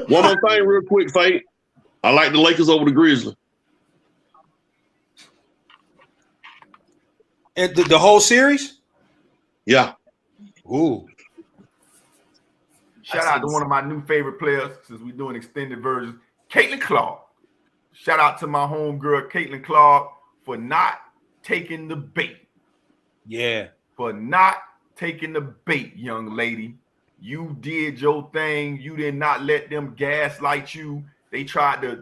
Speaker 3: One more thing real quick, Fate. I like the Lakers over the Grizzlies.
Speaker 2: And the whole series?
Speaker 3: Yeah.
Speaker 2: Ooh.
Speaker 5: Shout out to one of my new favorite players since we're doing extended versions, Caitlin Clark. Shout out to my homegirl, Caitlin Clark, for not taking the bait.
Speaker 2: Yeah.
Speaker 5: For not taking the bait, young lady. You did your thing. You did not let them gaslight you. They tried to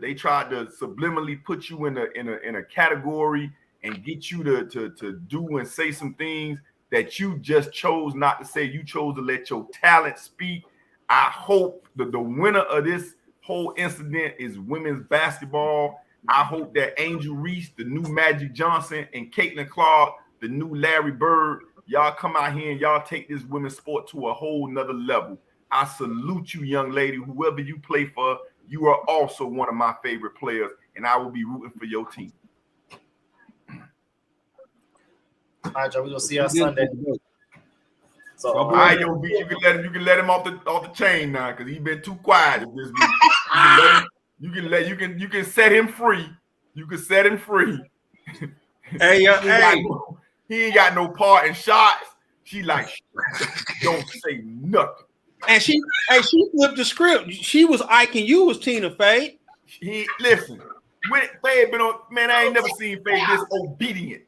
Speaker 5: subliminally put you in a category and get you to do and say some things that you just chose not to say. You chose to let your talent speak. I hope that the winner of this whole incident is women's basketball. I hope that Angel Reese, the new Magic Johnson, and Caitlin Clark, the new Larry Bird, y'all come out here and y'all take this women's sport to a whole nother level. I salute you, young lady. Whoever you play for, you are also one of my favorite players, and I will be rooting for your team.
Speaker 1: All right, Joe, we're gonna see you on Sunday. So,
Speaker 5: all right, yo, B, you can let him off the chain now because he's been too quiet this week. You can set him free. You can set him free.
Speaker 2: Hey,
Speaker 5: he ain't got no part in shots. She like, don't say nothing.
Speaker 2: And she flipped the script. She was Ike and you was Tina Fey.
Speaker 5: Listen, when Faye been on, man, I ain't never seen Faye this obedient.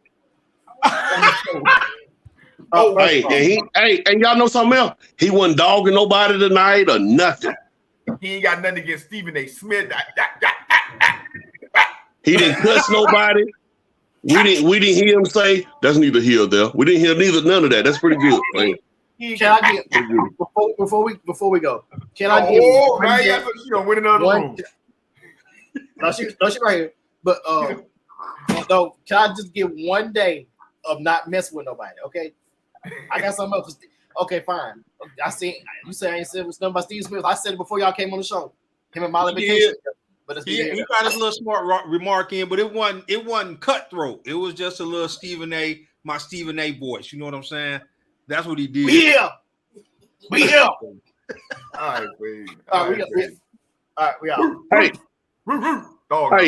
Speaker 3: And y'all know something else? He wasn't dogging nobody tonight or nothing.
Speaker 5: He ain't got nothing against Stephen A. Smith.
Speaker 3: He didn't cuss nobody. We didn't hear him say that's neither here or there. We didn't hear none of that. That's pretty good, man.
Speaker 1: Can I get before we go? Can I get?
Speaker 5: Oh, right, yeah, so she gonna win another room.
Speaker 1: No, she right here. But no, can I just get one day of not messing with nobody? Okay, I got something else. Okay, fine. I see. You say I ain't said nothing about Steve Smith. I said it before y'all came on the show. Him and Molly Vacation. But it's
Speaker 2: he got his little smart remark in, but it wasn't cutthroat. It was just a little my Stephen A. voice. You know what I'm saying? That's what he did.
Speaker 1: We here.
Speaker 5: All right, baby.
Speaker 1: All right, we out.
Speaker 3: Hey.
Speaker 5: Dog.
Speaker 3: Hey.